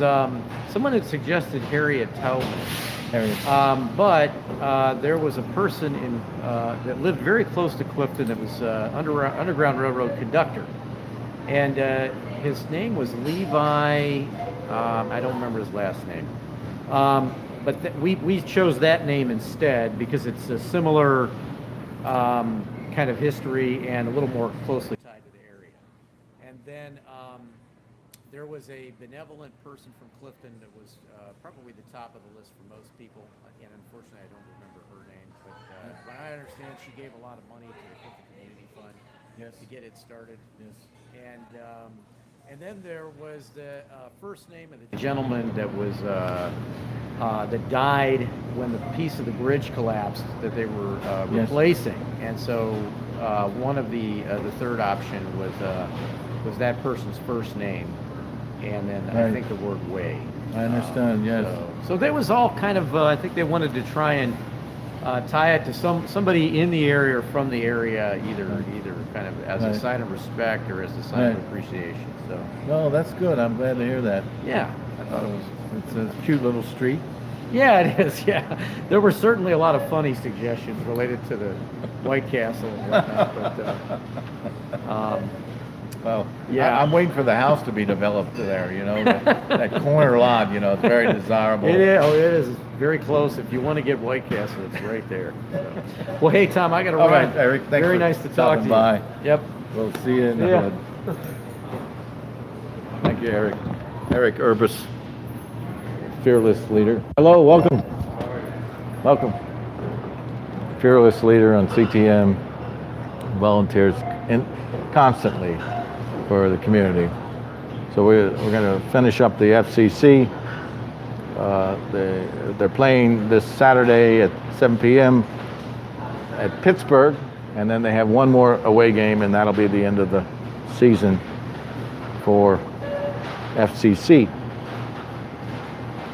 someone had suggested Harriet Tubman. But there was a person that lived very close to Clifton that was Underground Railroad conductor, and his name was Levi. I don't remember his last name, but we chose that name instead because it's a similar kind of history and a little more closely tied to the area. And then there was a benevolent person from Clifton that was probably the top of the list for most people, and unfortunately I don't remember her name, but when I understand she gave a lot of money to the Clifton Community Fund to get it started. Yes. And then there was the first name of the gentleman that was that died when the piece of the bridge collapsed that they were replacing, and so one of the third option was that person's first name. And then I think the word way. I understand, yes. So that was all kind of, I think they wanted to try and tie it to somebody in the area or from the area, either kind of as a sign of respect or as a sign of appreciation. So. No, that's good. I'm glad to hear that. Yeah, I thought it was. It's a cute little street. Yeah, it is. Yeah, there were certainly a lot of funny suggestions related to the White Castle and whatnot, but. Well, yeah, I'm waiting for the house to be developed there. You know, that corner lot. You know, it's very desirable. It is. Oh, it is very close. If you want to get White Castle, it's right there. So. Well, hey Tom, I got to run. All right, Eric. Thanks very for nice to talk to you. by. Yep. We'll see you in the hood. Thank you, Eric. Eric Urbas, fearless leader. Hello, welcome. Welcome. Fearless leader on CTM, volunteers constantly for the community. So we're going to finish up the FCC. They're playing this Saturday at 7 p.m. at Pittsburgh, and then they have one more away game, and that'll be the end of the season for FCC.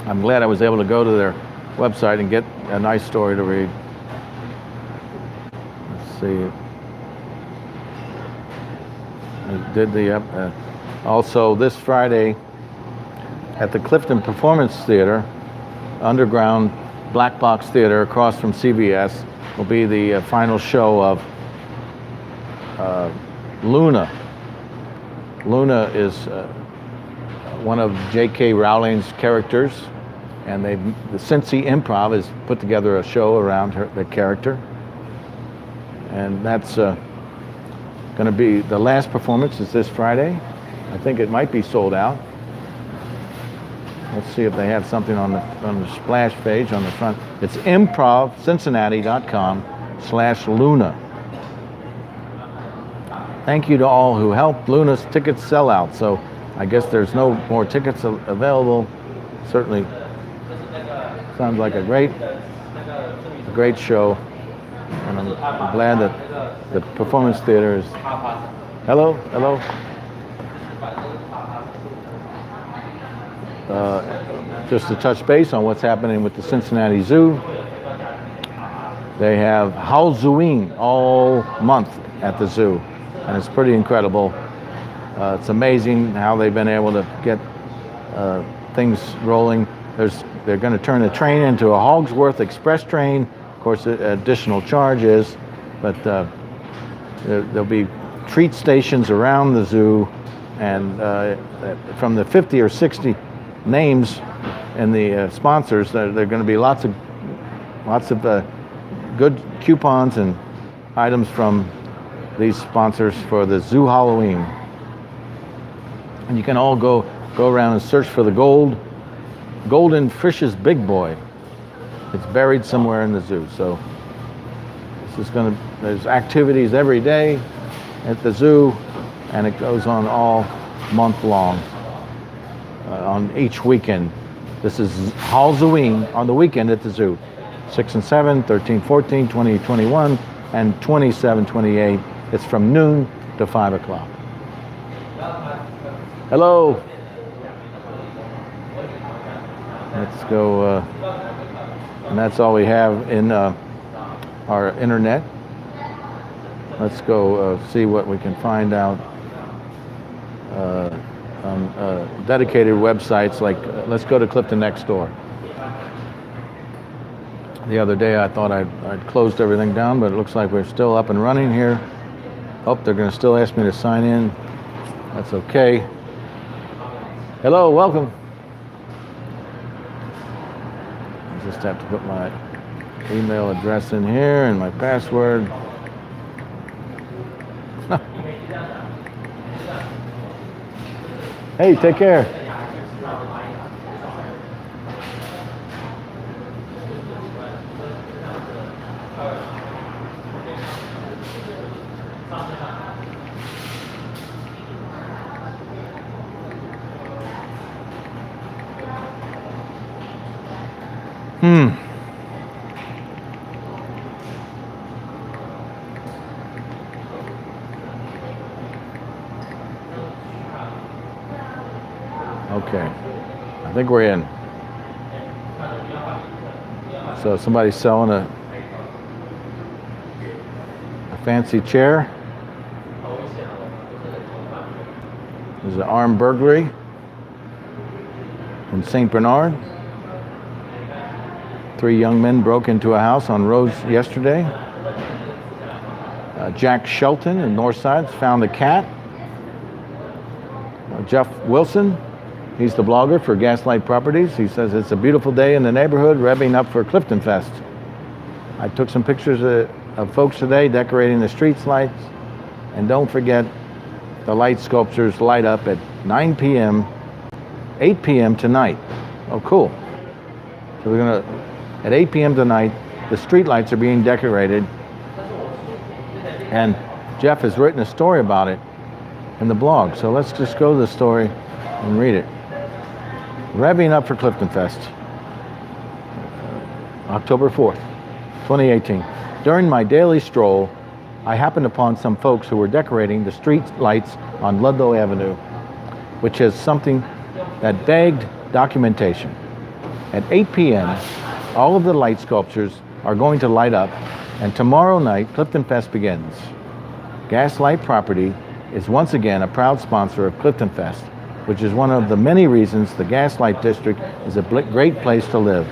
I'm glad I was able to go to their website and get a nice story to read. Let's see. I did the also this Friday at the Clifton Performance Theater, underground black box theater across from CBS, will be the final show of Luna. Luna is one of J.K. Rowling's characters, and the Cincy Improv has put together a show around the character, and that's going to be the last performance is this Friday. I think it might be sold out. Let's see if they have something on the splash page on the front. It's improvcincinnati.com/Luna. Thank you to all who helped Luna's tickets sell out. So I guess there's no more tickets available. Certainly sounds like a great show. And I'm glad that the Performance Theater is... Hello? Just to touch base on what's happening with the Cincinnati Zoo. They have HallZooWeen all month at the zoo, and it's pretty incredible. It's amazing how they've been able to get things rolling. They're going to turn the train into a Hogsworth Express train. Of course, additional charges, but there'll be treat stations around the zoo, and from the 50 or 60 names and the sponsors, there are going to be lots of good coupons and items from these sponsors for the Zoo Halloween. And you can all go around and search for the golden Frisch's Big Boy. It's buried somewhere in the zoo. So this is there's activities every day at the zoo, and it goes on all month long, on each weekend. This is HallZooWeen on the weekend at the zoo. 6 and 7, 13, 14, 20, 21, and 27, 28. It's from noon to 5 o'clock. Hello. Let's go, and that's all we have in our internet. Let's go see what we can find out on dedicated websites like, let's go to Clifton NextDoor. The other day I thought I'd closed everything down, but it looks like we're still up and running here. Oh, they're going to still ask me to sign in. That's okay. Hello, welcome. I just have to put my email address in here and my password. Hey, take care. Okay, I think we're in. So somebody's selling a fancy chair. There's an armed burglary in St. Bernard. 3 young men broke into a house on Rose yesterday. Jack Shelton in Northside found a cat. Jeff Wilson, he's the blogger for Gaslight Properties. He says it's a beautiful day in the neighborhood, revving up for CliftonFest. I took some pictures of folks today decorating the streets lights. And don't forget, the light sculptures light up at 9 p.m., 8 p.m. tonight. Oh, cool. So we're going to, at 8 p.m. tonight, the street lights are being decorated. And Jeff has written a story about it in the blog. So let's just go to the story and read it. Revving up for CliftonFest, October 4th, 2018. During my daily stroll, I happened upon some folks who were decorating the street lights on Ludlow Avenue, which is something that begged documentation. At 8 p.m., all of the light sculptures are going to light up, and tomorrow night, CliftonFest begins. Gaslight Property is once again a proud sponsor of CliftonFest, which is one of the many reasons the Gaslight District is a great place to live.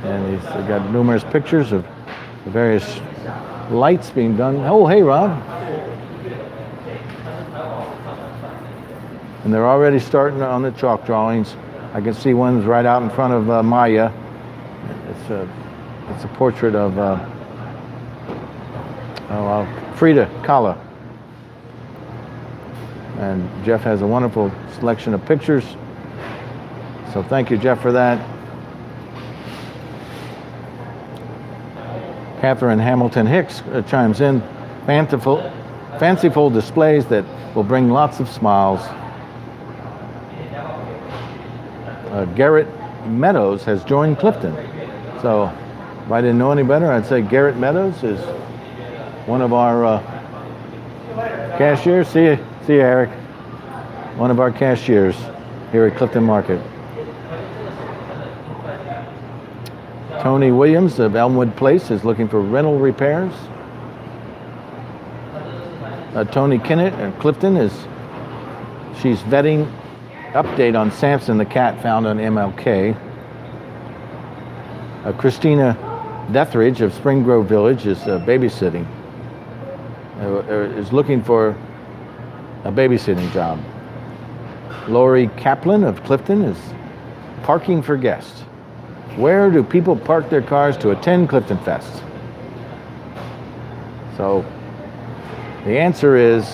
And he's got numerous pictures of the various lights being done. Oh, hey, Rob. And they're already starting on the chalk drawings. I can see one's right out in front of Maya. It's a portrait of Frida Kahlo. And Jeff has a wonderful selection of pictures. So thank you, Jeff, for that. Catherine Hamilton Hicks chimes in. Fanciful displays that will bring lots of smiles. Garrett Meadows has joined Clifton. So if I didn't know any better, I'd say Garrett Meadows is one of our cashiers. See you, Eric. One of our cashiers here at Clifton Market. Tony Williams of Elmwood Place is looking for rental repairs. Tony Kinnett at Clifton she's vetting update on Samson the cat found on MLK. Christina Deathridge of Spring Grove Village is babysitting. Is looking for a babysitting job. Lori Kaplan of Clifton is parking for guests. Where do people park their cars to attend CliftonFest? So the answer is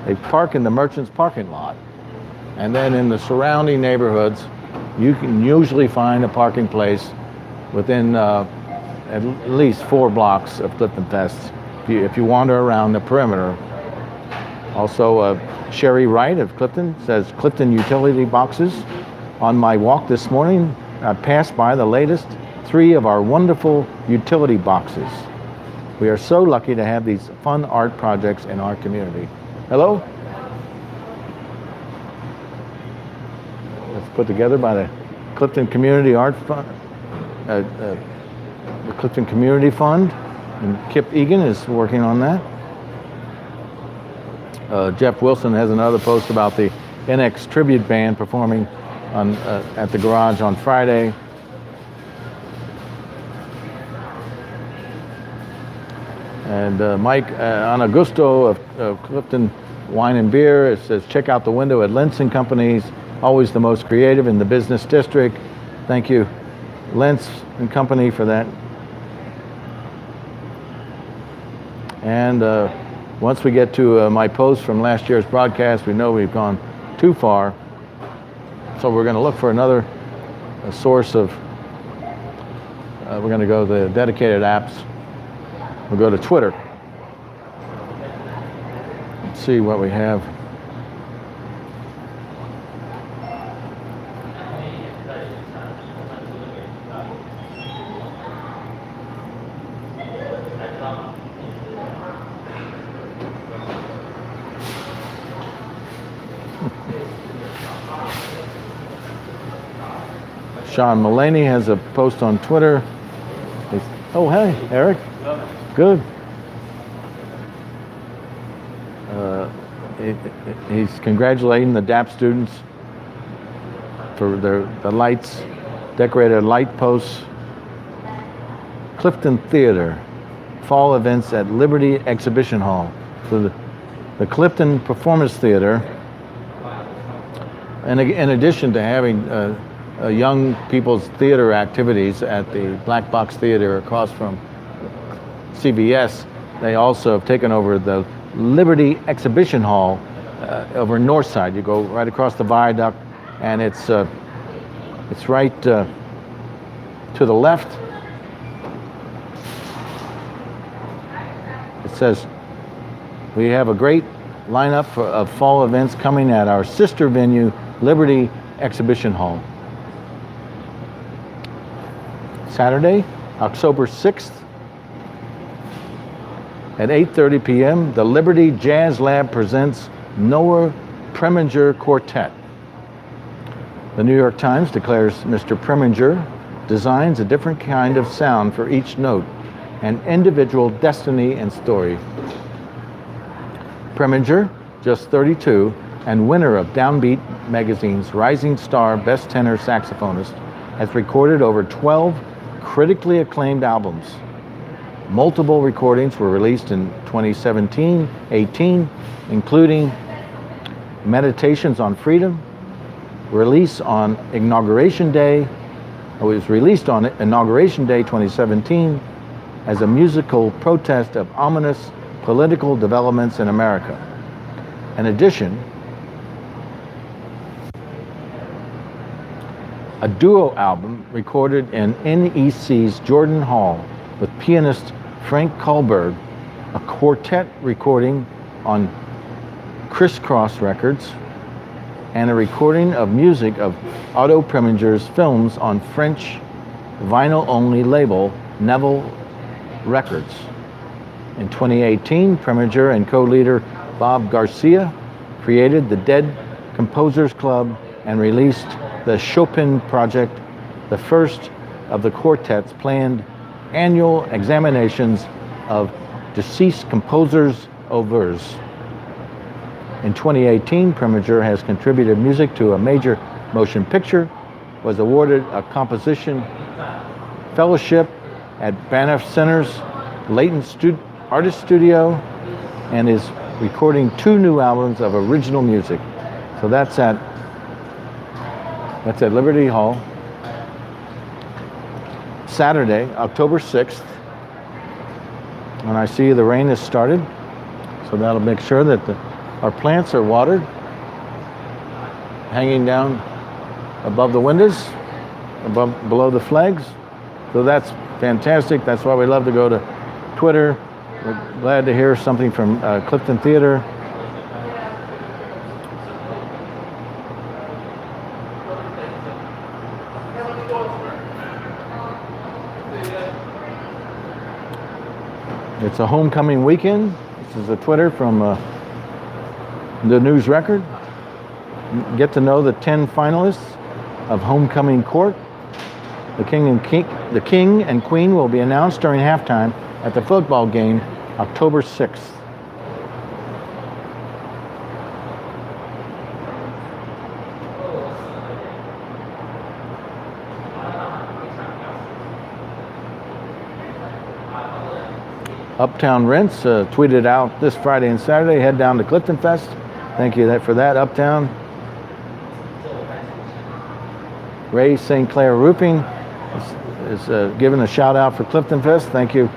they park in the merchant's parking lot. And then in the surrounding neighborhoods, you can usually find a parking place within at least 4 blocks of CliftonFest. If you wander around the perimeter. Also, Sherry Wright of Clifton says, Clifton utility boxes. On my walk this morning, I passed by the latest 3 of our wonderful utility boxes. We are so lucky to have these fun art projects in our community. Hello? That's put together by the Clifton Community Art Fund, the Clifton Community Fund, and Kip Egan is working on that. Jeff Wilson has another post about the NX Tribute Band performing on, at the garage on Friday. And Mike Anagusto of Clifton Wine and Beer, it says, check out the window at Lentz and Companies, always the most creative in the business district. Thank you, Lentz and Company, for that. And once we get to my post from last year's broadcast, we know we've gone too far. So we're going to look for another source of, we're going to go to the dedicated apps. We'll go to Twitter. Let's see what we have. Sean Mullaney has a post on Twitter. Oh, hey, Eric. Good. He's congratulating the DAP students for the lights, decorated light posts. Clifton Theater, fall events at Liberty Exhibition Hall. So the Clifton Performance Theater, and in addition to having young people's theater activities at the Black Box Theater across from CVS, they also have taken over the Liberty Exhibition Hall over north side. You go right across the viaduct, and it's right to the left. It says we have a great lineup of fall events coming at our sister venue, Liberty Exhibition Hall. Saturday, October 6th at 8:30 p.m., the Liberty Jazz Lab presents Noah Preminger Quartet. The New York Times declares Mr. Preminger designs a different kind of sound for each note, an individual destiny and story. Preminger, just 32, and winner of Downbeat magazine's Rising Star Best Tenor Saxophonist, has recorded over 12 critically acclaimed albums. Multiple recordings were released in 2017-18, including Meditations on Freedom, release on Inauguration Day. It was released on Inauguration Day 2017 as a musical protest of ominous political developments in America. In addition, a duo album recorded in NEC's Jordan Hall with pianist Frank Kullberg, a quartet recording on Crisscross Records, and a recording of music of Otto Preminger's films on French vinyl-only label Neville Records. In 2018, Preminger and co-leader Bob Garcia created the Dead Composers Club and released the Chopin Project, the first of the quartet's planned annual examinations of deceased composers' oeuvres. In 2018, Preminger has contributed music to a major motion picture, was awarded a composition fellowship at Banff Center's Leighton Artist Studio, and is recording 2 new albums of original music. So that's at Liberty Hall. Saturday, October 6th, and I see the rain has started, so that'll make sure that our plants are watered, hanging down above the windows, below the flags. So that's fantastic. That's why we love to go to Twitter. We're glad to hear something from Clifton Theater. It's a homecoming weekend. This is a Twitter from the News Record. Get to know the 10 finalists of Homecoming Court. The King and Queen will be announced during halftime at the football game October 6th. Uptown Rents tweeted out this Friday and Saturday, head down to CliftonFest. Thank you for that, Uptown. Ray St. Clair Roofing is giving a shout out for CliftonFest. Thank you,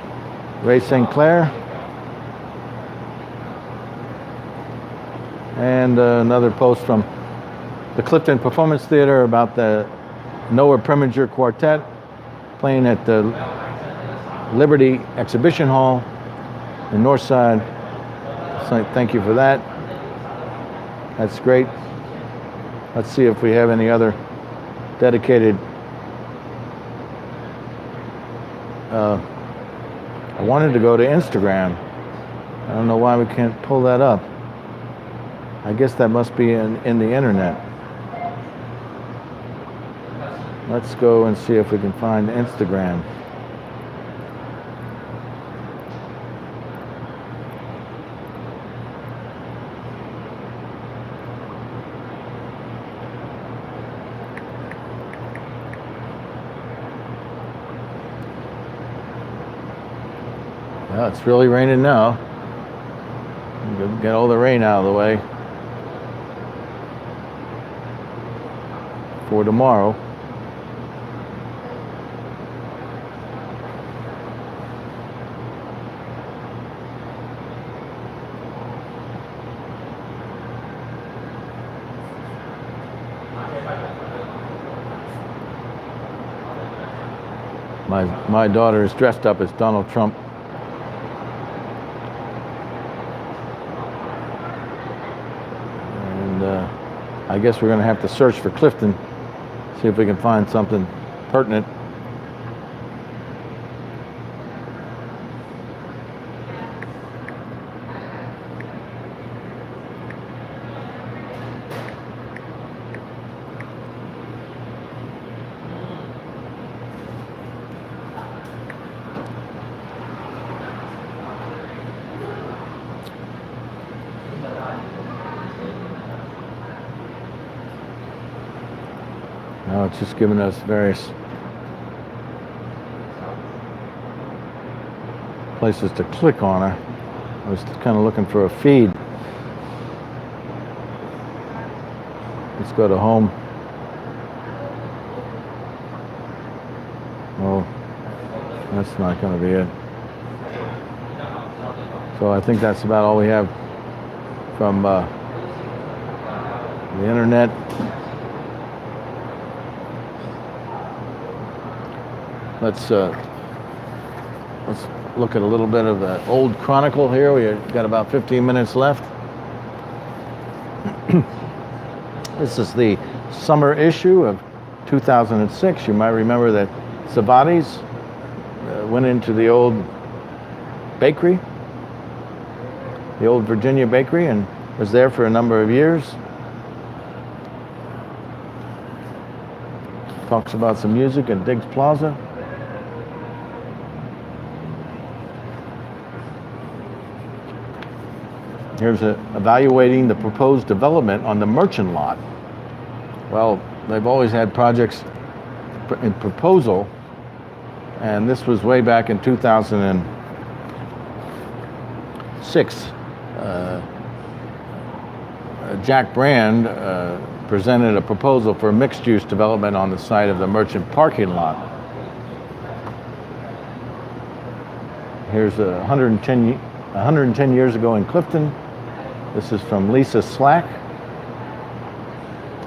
Ray St. Clair. And another post from the Clifton Performance Theater about the Noah Preminger Quartet playing at the Liberty Exhibition Hall in Northside. So thank you for that. That's great. Let's see if we have any other dedicated. I wanted to go to Instagram. I don't know why we can't pull that up. I guess that must be in the internet. Let's go and see if we can find Instagram. Well, it's really raining now. Get all the rain out of the way for tomorrow. My daughter is dressed up as Donald Trump. I guess we're going to have to search for Clifton, see if we can find something pertinent. No, it's just giving us various places to click on. I was kind of looking for a feed. Let's go to home. Oh, that's not going to be it. So I think that's about all we have from the internet. Let's look at a little bit of the old Chronicle here. We've got about 15 minutes left. This is the summer issue of 2006. You might remember that Savati's went into the old bakery, the old Virginia bakery, and was there for a number of years. Talks about some music at Diggs Plaza. Here's evaluating the proposed development on the Merchant lot. Well, they've always had projects in proposal, and this was way back in 2006. Jack Brand presented a proposal for mixed-use development on the site of the Merchant parking lot. Here's 110 years ago in Clifton. This is from Lisa Slack.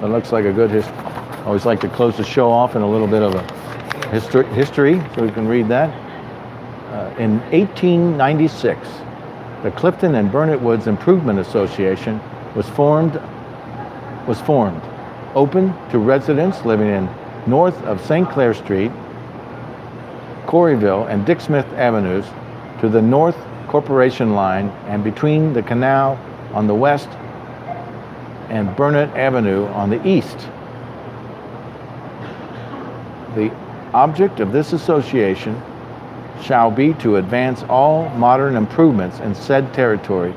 It looks like a good history. I always like to close the show off in a little bit of a history, so we can read that. In 1896, the Clifton and Burnett Woods Improvement Association was formed, open to residents living in north of St. Clair Street, Coreyville, and Dick Smith Avenues to the North Corporation Line and between the canal on the west and Burnett Avenue on the east. The object of this association shall be to advance all modern improvements in said territory,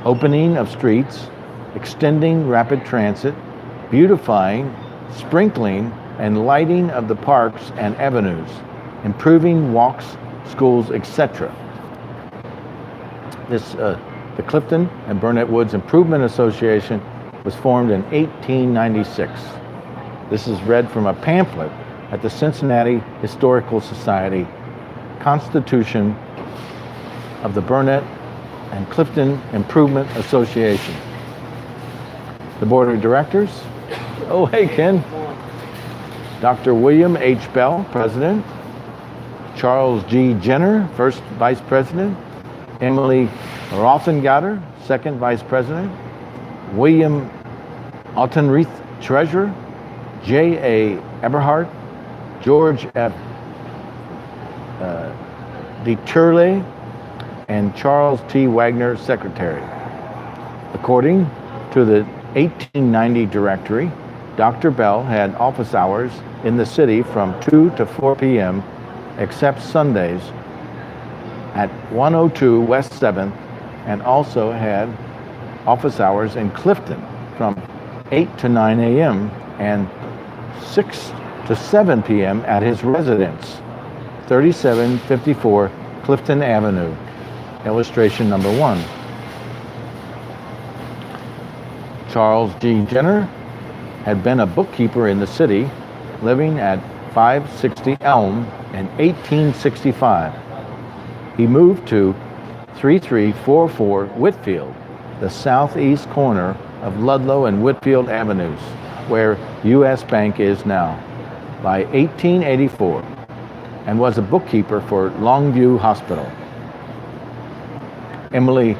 opening of streets, extending rapid transit, beautifying, sprinkling, and lighting of the parks and avenues, improving walks, schools, etc. The Clifton and Burnett Woods Improvement Association was formed in 1896. This is read from a pamphlet at the Cincinnati Historical Society, Constitution of the Burnett and Clifton Improvement Association. The Board of Directors, oh hey Ken, Dr. William H. Bell, President, Charles G. Jenner, First Vice President, Emily Rothengatter, Second Vice President, William Altenreith, Treasurer, J. A. Eberhardt, George F. DeTurley, and Charles T. Wagner, Secretary. According to the 1890 directory, Dr. Bell had office hours in the city from 2 to 4 p.m. except Sundays at 102 West 7th, and also had office hours in Clifton from 8 to 9 a.m. and 6 to 7 p.m. at his residence, 3754 Clifton Avenue. Illustration number 1. Charles G. Jenner had been a bookkeeper in the city, living at 560 Elm in 1865. He moved to 3344 Whitfield, the southeast corner of Ludlow and Whitfield Avenues, where U.S. Bank is now, by 1884, and was a bookkeeper for Longview Hospital. Emily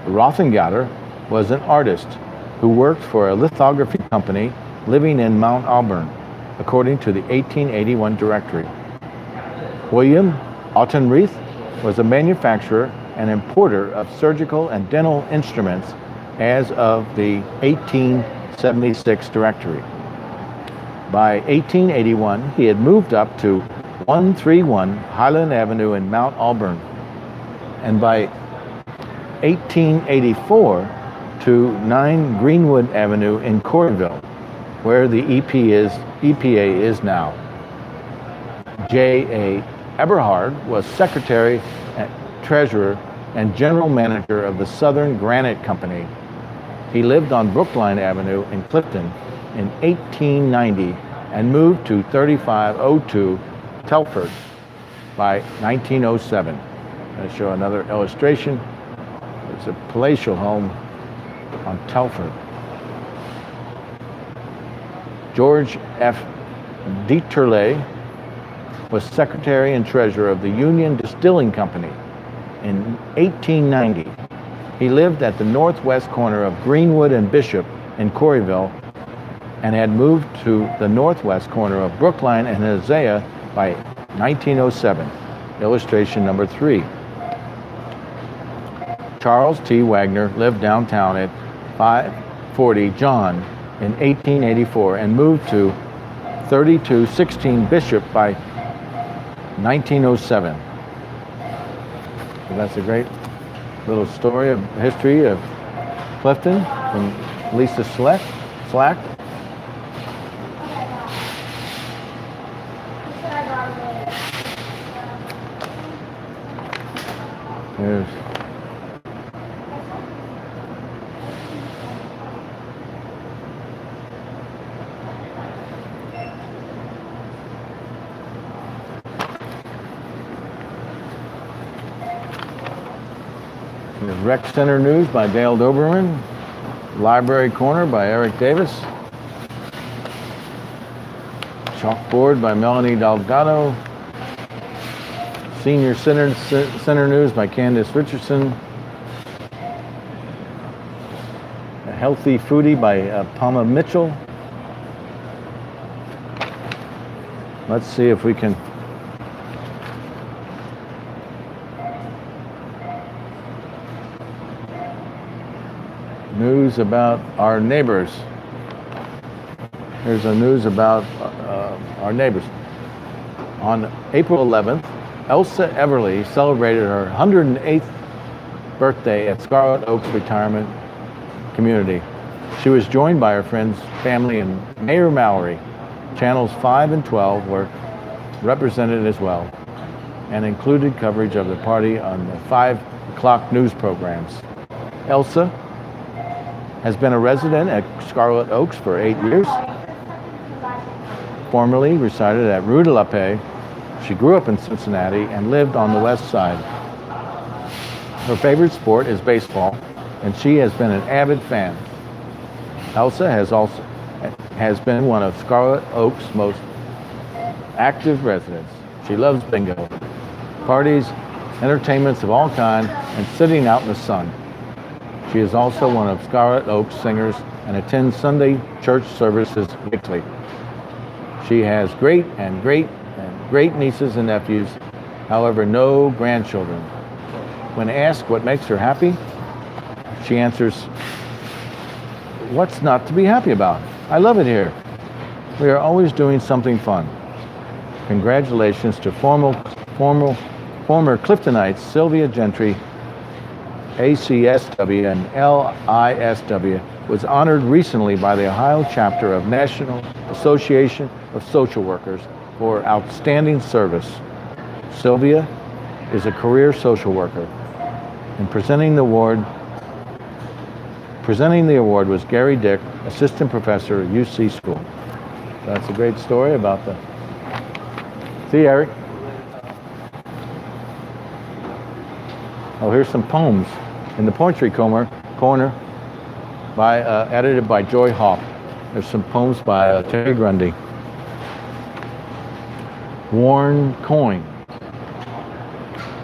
Rothengatter was an artist who worked for a lithography company living in Mount Auburn, according to the 1881 directory. William Autenreith was a manufacturer and importer of surgical and dental instruments as of the 1876 directory. By 1881, he had moved up to 131 Highland Avenue in Mount Auburn, and by 1884 to 9 Greenwood Avenue in Coreyville, where the EPA is now. J. A. Eberhard was secretary, treasurer, and general manager of the Southern Granite Company. He lived on Brookline Avenue in Clifton in 1890 and moved to 3502 Telford by 1907. I show another illustration. It's a palatial home on Telford. George F. DeTurley was secretary and treasurer of the Union Distilling Company in 1890. He lived at the northwest corner of Greenwood and Bishop in Coreyville and had moved to the northwest corner of Brookline and Hosea by 1907. Illustration number 3. Charles T. Wagner lived downtown at 540 John in 1884 and moved to 3216 Bishop by 1907. So that's a great little story of history of Clifton from Lisa Slack. There's Rec Center News by Dale Doberman. Library Corner by Eric Davis. Chalkboard by Melanie Delgado. Senior Center News by Candace Richardson. A Healthy Foodie by Palma Mitchell. Let's see if we can news about our neighbors. Here's a news about our neighbors. On April 11th, Elsa Everly celebrated her 108th birthday at Scarlet Oaks Retirement Community. She was joined by her friends, family, and Mayor Mallory. Channels 5 and 12 were represented as well and included coverage of the party on the 5 o'clock news programs. Elsa has been a resident at Scarlet Oaks for 8 years. Formerly resided at Rue de la Paix, she grew up in Cincinnati and lived on the west side. Her favorite sport is baseball, and she has been an avid fan. Elsa has been one of Scarlet Oaks' most active residents. She loves bingo, parties, entertainments of all kinds, and sitting out in the sun. She is also one of Scarlet Oaks singers and attends Sunday church services weekly. She has great nieces and nephews, however, no grandchildren. When asked what makes her happy, she answers, "What's not to be happy about? I love it here. We are always doing something fun." Congratulations to former Cliftonites Sylvia Gentry, ACSW and LISW, was honored recently by the Ohio chapter of National Association of Social Workers for outstanding service. Sylvia is a career social worker, and presenting the award was Gary Dick, assistant professor at UC School. That's a great story about the... See, Eric? Oh, here's some poems in the Poetry Corner, edited by Joy Hawk. There's some poems by Terry Grundy. Worn coin.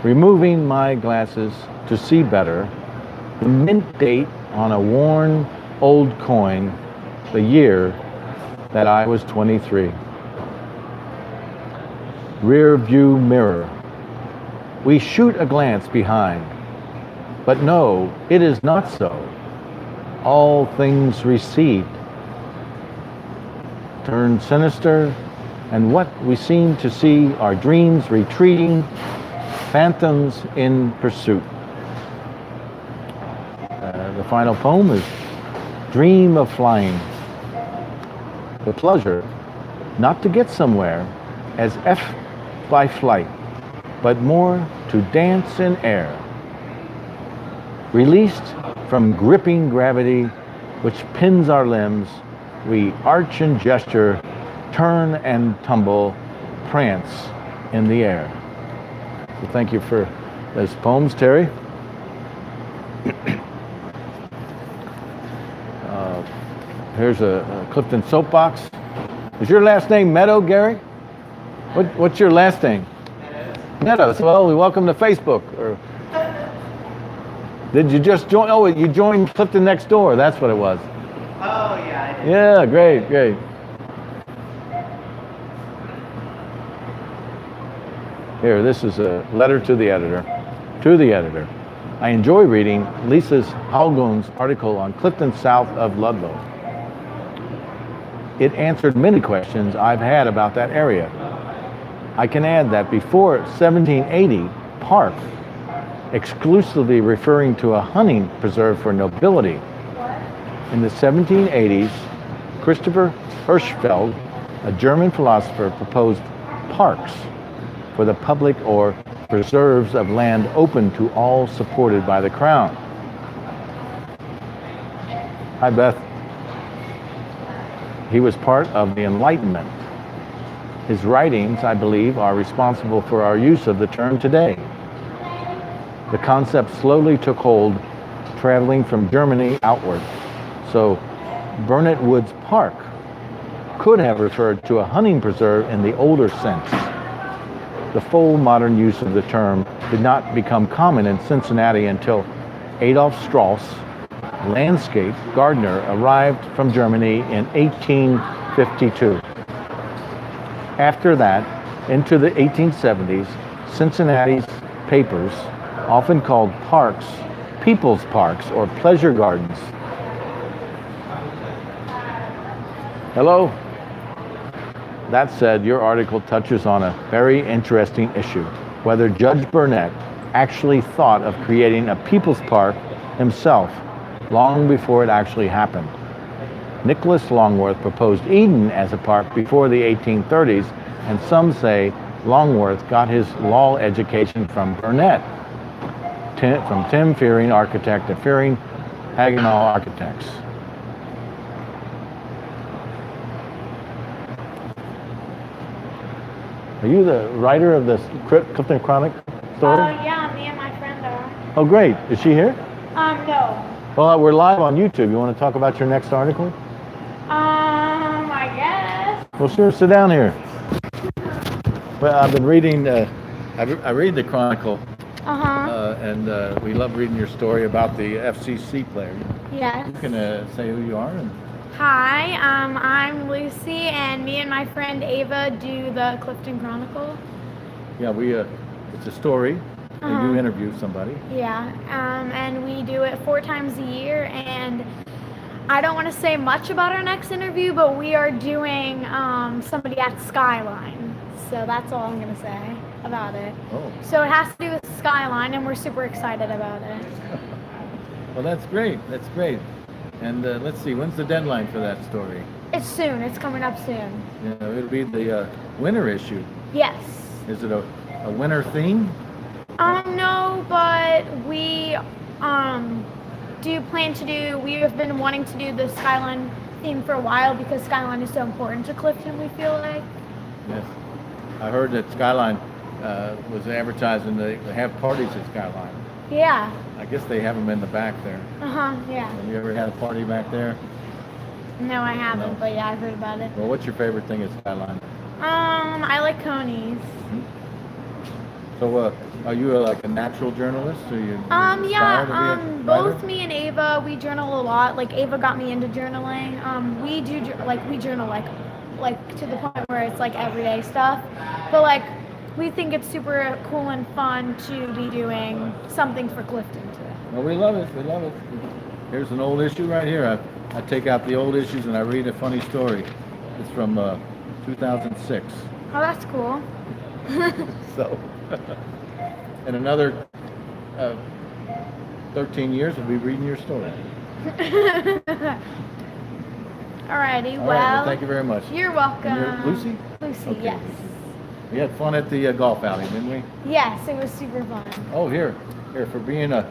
Removing my glasses to see better, the mint date on a worn old coin, the year that I was 23. Rear view mirror. We shoot a glance behind, but no, it is not so. All things recede, turn sinister, and what we seem to see are dreams retreating, phantoms in pursuit. The final poem is Dream of Flying. The pleasure not to get somewhere as F by flight, but more to dance in air. Released from gripping gravity which pins our limbs, we arch and gesture, turn and tumble, prance in the air. So thank you for those poems, Terry. Here's a Clifton soapbox. Is your last name Meadow, Gary? What's your last name? Meadows. Well, welcome to Facebook. Or did you just join? Oh, you joined Clifton NextDoor. That's what it was. Oh, yeah, I did. Yeah, great. Here, this is a letter to the editor. To the editor. I enjoy reading Lisa's Halgoon's article on Clifton south of Ludlow. It answered many questions I've had about that area. I can add that before 1780, park, exclusively referring to a hunting preserve for nobility. In the 1780s, Christopher Hirschfeld, a German philosopher, proposed parks for the public or preserves of land open to all supported by the crown. Hi, Beth. He was part of the Enlightenment. His writings, I believe, are responsible for our use of the term today. The concept slowly took hold, traveling from Germany outward. So, Burnet Woods Park could have referred to a hunting preserve in the older sense. the full modern use of the term did not become common in Cincinnati until Adolf Strauss, landscape gardener, arrived from Germany in 1852. After that, into the 1870s, Cincinnati's papers, often called parks, people's parks, or pleasure gardens. Hello? That said, your article touches on a very interesting issue, whether Judge Burnett actually thought of creating a people's park himself long before it actually happened. Nicholas Longworth proposed Eden as a park before the 1830s, and some say Longworth got his law education from Burnett, from Tim Fearing, architect, and Fearing Hagenall Architects. Are you the writer of this Clifton Chronicle story? Yeah, me and my friend are. Oh, great. Is she here? No. Well, we're live on YouTube. You want to talk about your next article? I guess. Well, sure. Sit down here. Well, I've been reading, I read the Chronicle, and we love reading your story about the FCC player. Yes. You can say who you are. Hi, I'm Lucy, and me and my friend Ava do the Clifton Chronicle. Yeah, it's a story, and you interview somebody. Yeah, and we do it 4 times a year, and I don't want to say much about our next interview, but we are doing somebody at Skyline. So that's all I'm going to say about it. Oh. So it has to do with Skyline, and we're super excited about it. Well, that's great. That's great. And let's see, when's the deadline for that story? It's soon. It's coming up soon. Yeah, it'll be the winter issue. Yes. Is it a winter theme? No, but we do plan to do, we have been wanting to do the Skyline theme for a while because Skyline is so important to Clifton, we feel like. Yes. I heard that Skyline was advertising they have parties at Skyline. Yeah. I guess they have them in the back there. Yeah. Have you ever had a party back there? No, I haven't, No. but yeah, I've heard about it. Well, what's your favorite thing at Skyline? I like conies. So, are you like a natural journalist? Or you Yeah, inspired to be a both writer? me and Ava, we journal a lot. Like, Ava got me into journaling. We journal, like, to the point where it's, like, everyday stuff. But, like, we think it's super cool and fun to be doing something for Clifton, too. Well, we love it. We love it. Here's an old issue right here. I take out the old issues and I read a funny story. It's from 2006. Oh, that's cool. So, in another 13 years, we'll be reading your story. Alrighty, All well, right, thank you very much. you're welcome. And you're Lucy? Lucy, Okay, yes. Lucy. We had fun at the golf alley, didn't we? Yes, it was super fun. Oh, here, for being a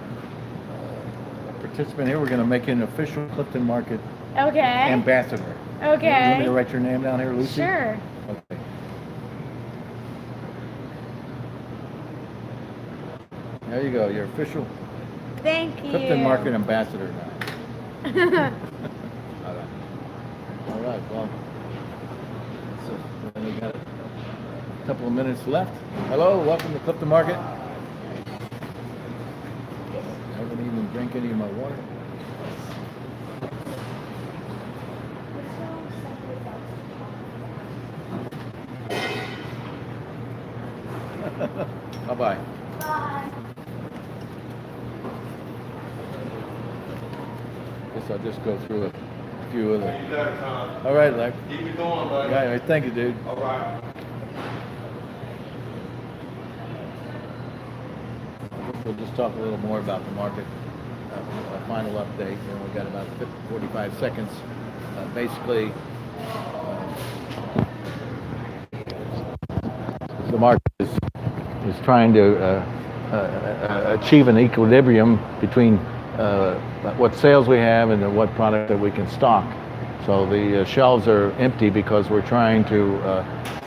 participant here, we're going to make you an official Clifton Market Okay. ambassador. You want me Okay. to write your name down here, Lucy? Sure. Okay. There you go, you're official Thank you. Clifton Market ambassador now. All right, well, so we only got a couple of minutes left. Hello, welcome to Clifton Market. I haven't even drank any of my water. Bye-bye. Bye. Guess I'll just go through a few of the... All right, Lex. Keep it going, buddy. Yeah, all right, thank you, dude. All right. We'll just talk a little more about the market. A final update. We've got about 45 seconds. Basically, the market is trying to achieve an equilibrium between what sales we have and what product that we can stock. So the shelves are empty because we're trying to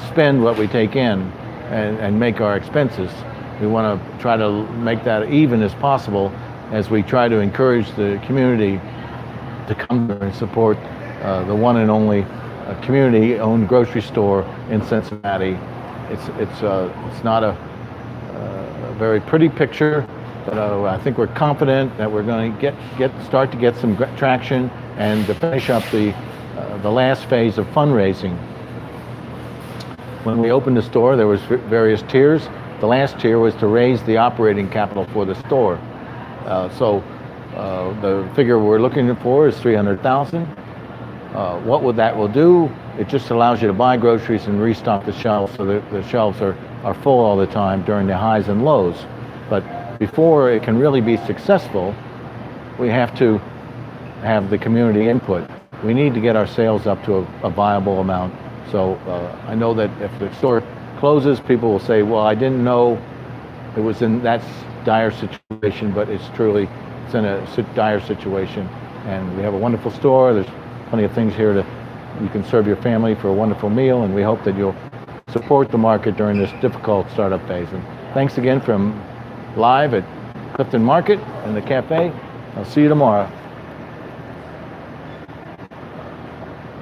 spend what we take in and make our expenses. We want to try to make that even as possible as we try to encourage the community to come here and support the one and only community-owned grocery store in Cincinnati. It's not a very pretty picture, but I think we're confident that we're going to start to get some traction and to finish up the last phase of fundraising. When we opened the store, there was various tiers. The last tier was to raise the operating capital for the store. So the figure we're looking for is $300,000. What that will do, it just allows you to buy groceries and restock the shelves so that the shelves are full all the time during the highs and lows. But before it can really be successful, we have to have the community input. We need to get our sales up to a viable amount. So I know that if the store closes, people will say, well, I didn't know it was in that dire situation, but it's in a dire situation. And we have a wonderful store. There's plenty of things here you can serve your family for a wonderful meal, and we hope that you'll support the market during this difficult startup phase. And thanks again from live at Clifton Market and the cafe. I'll see you tomorrow.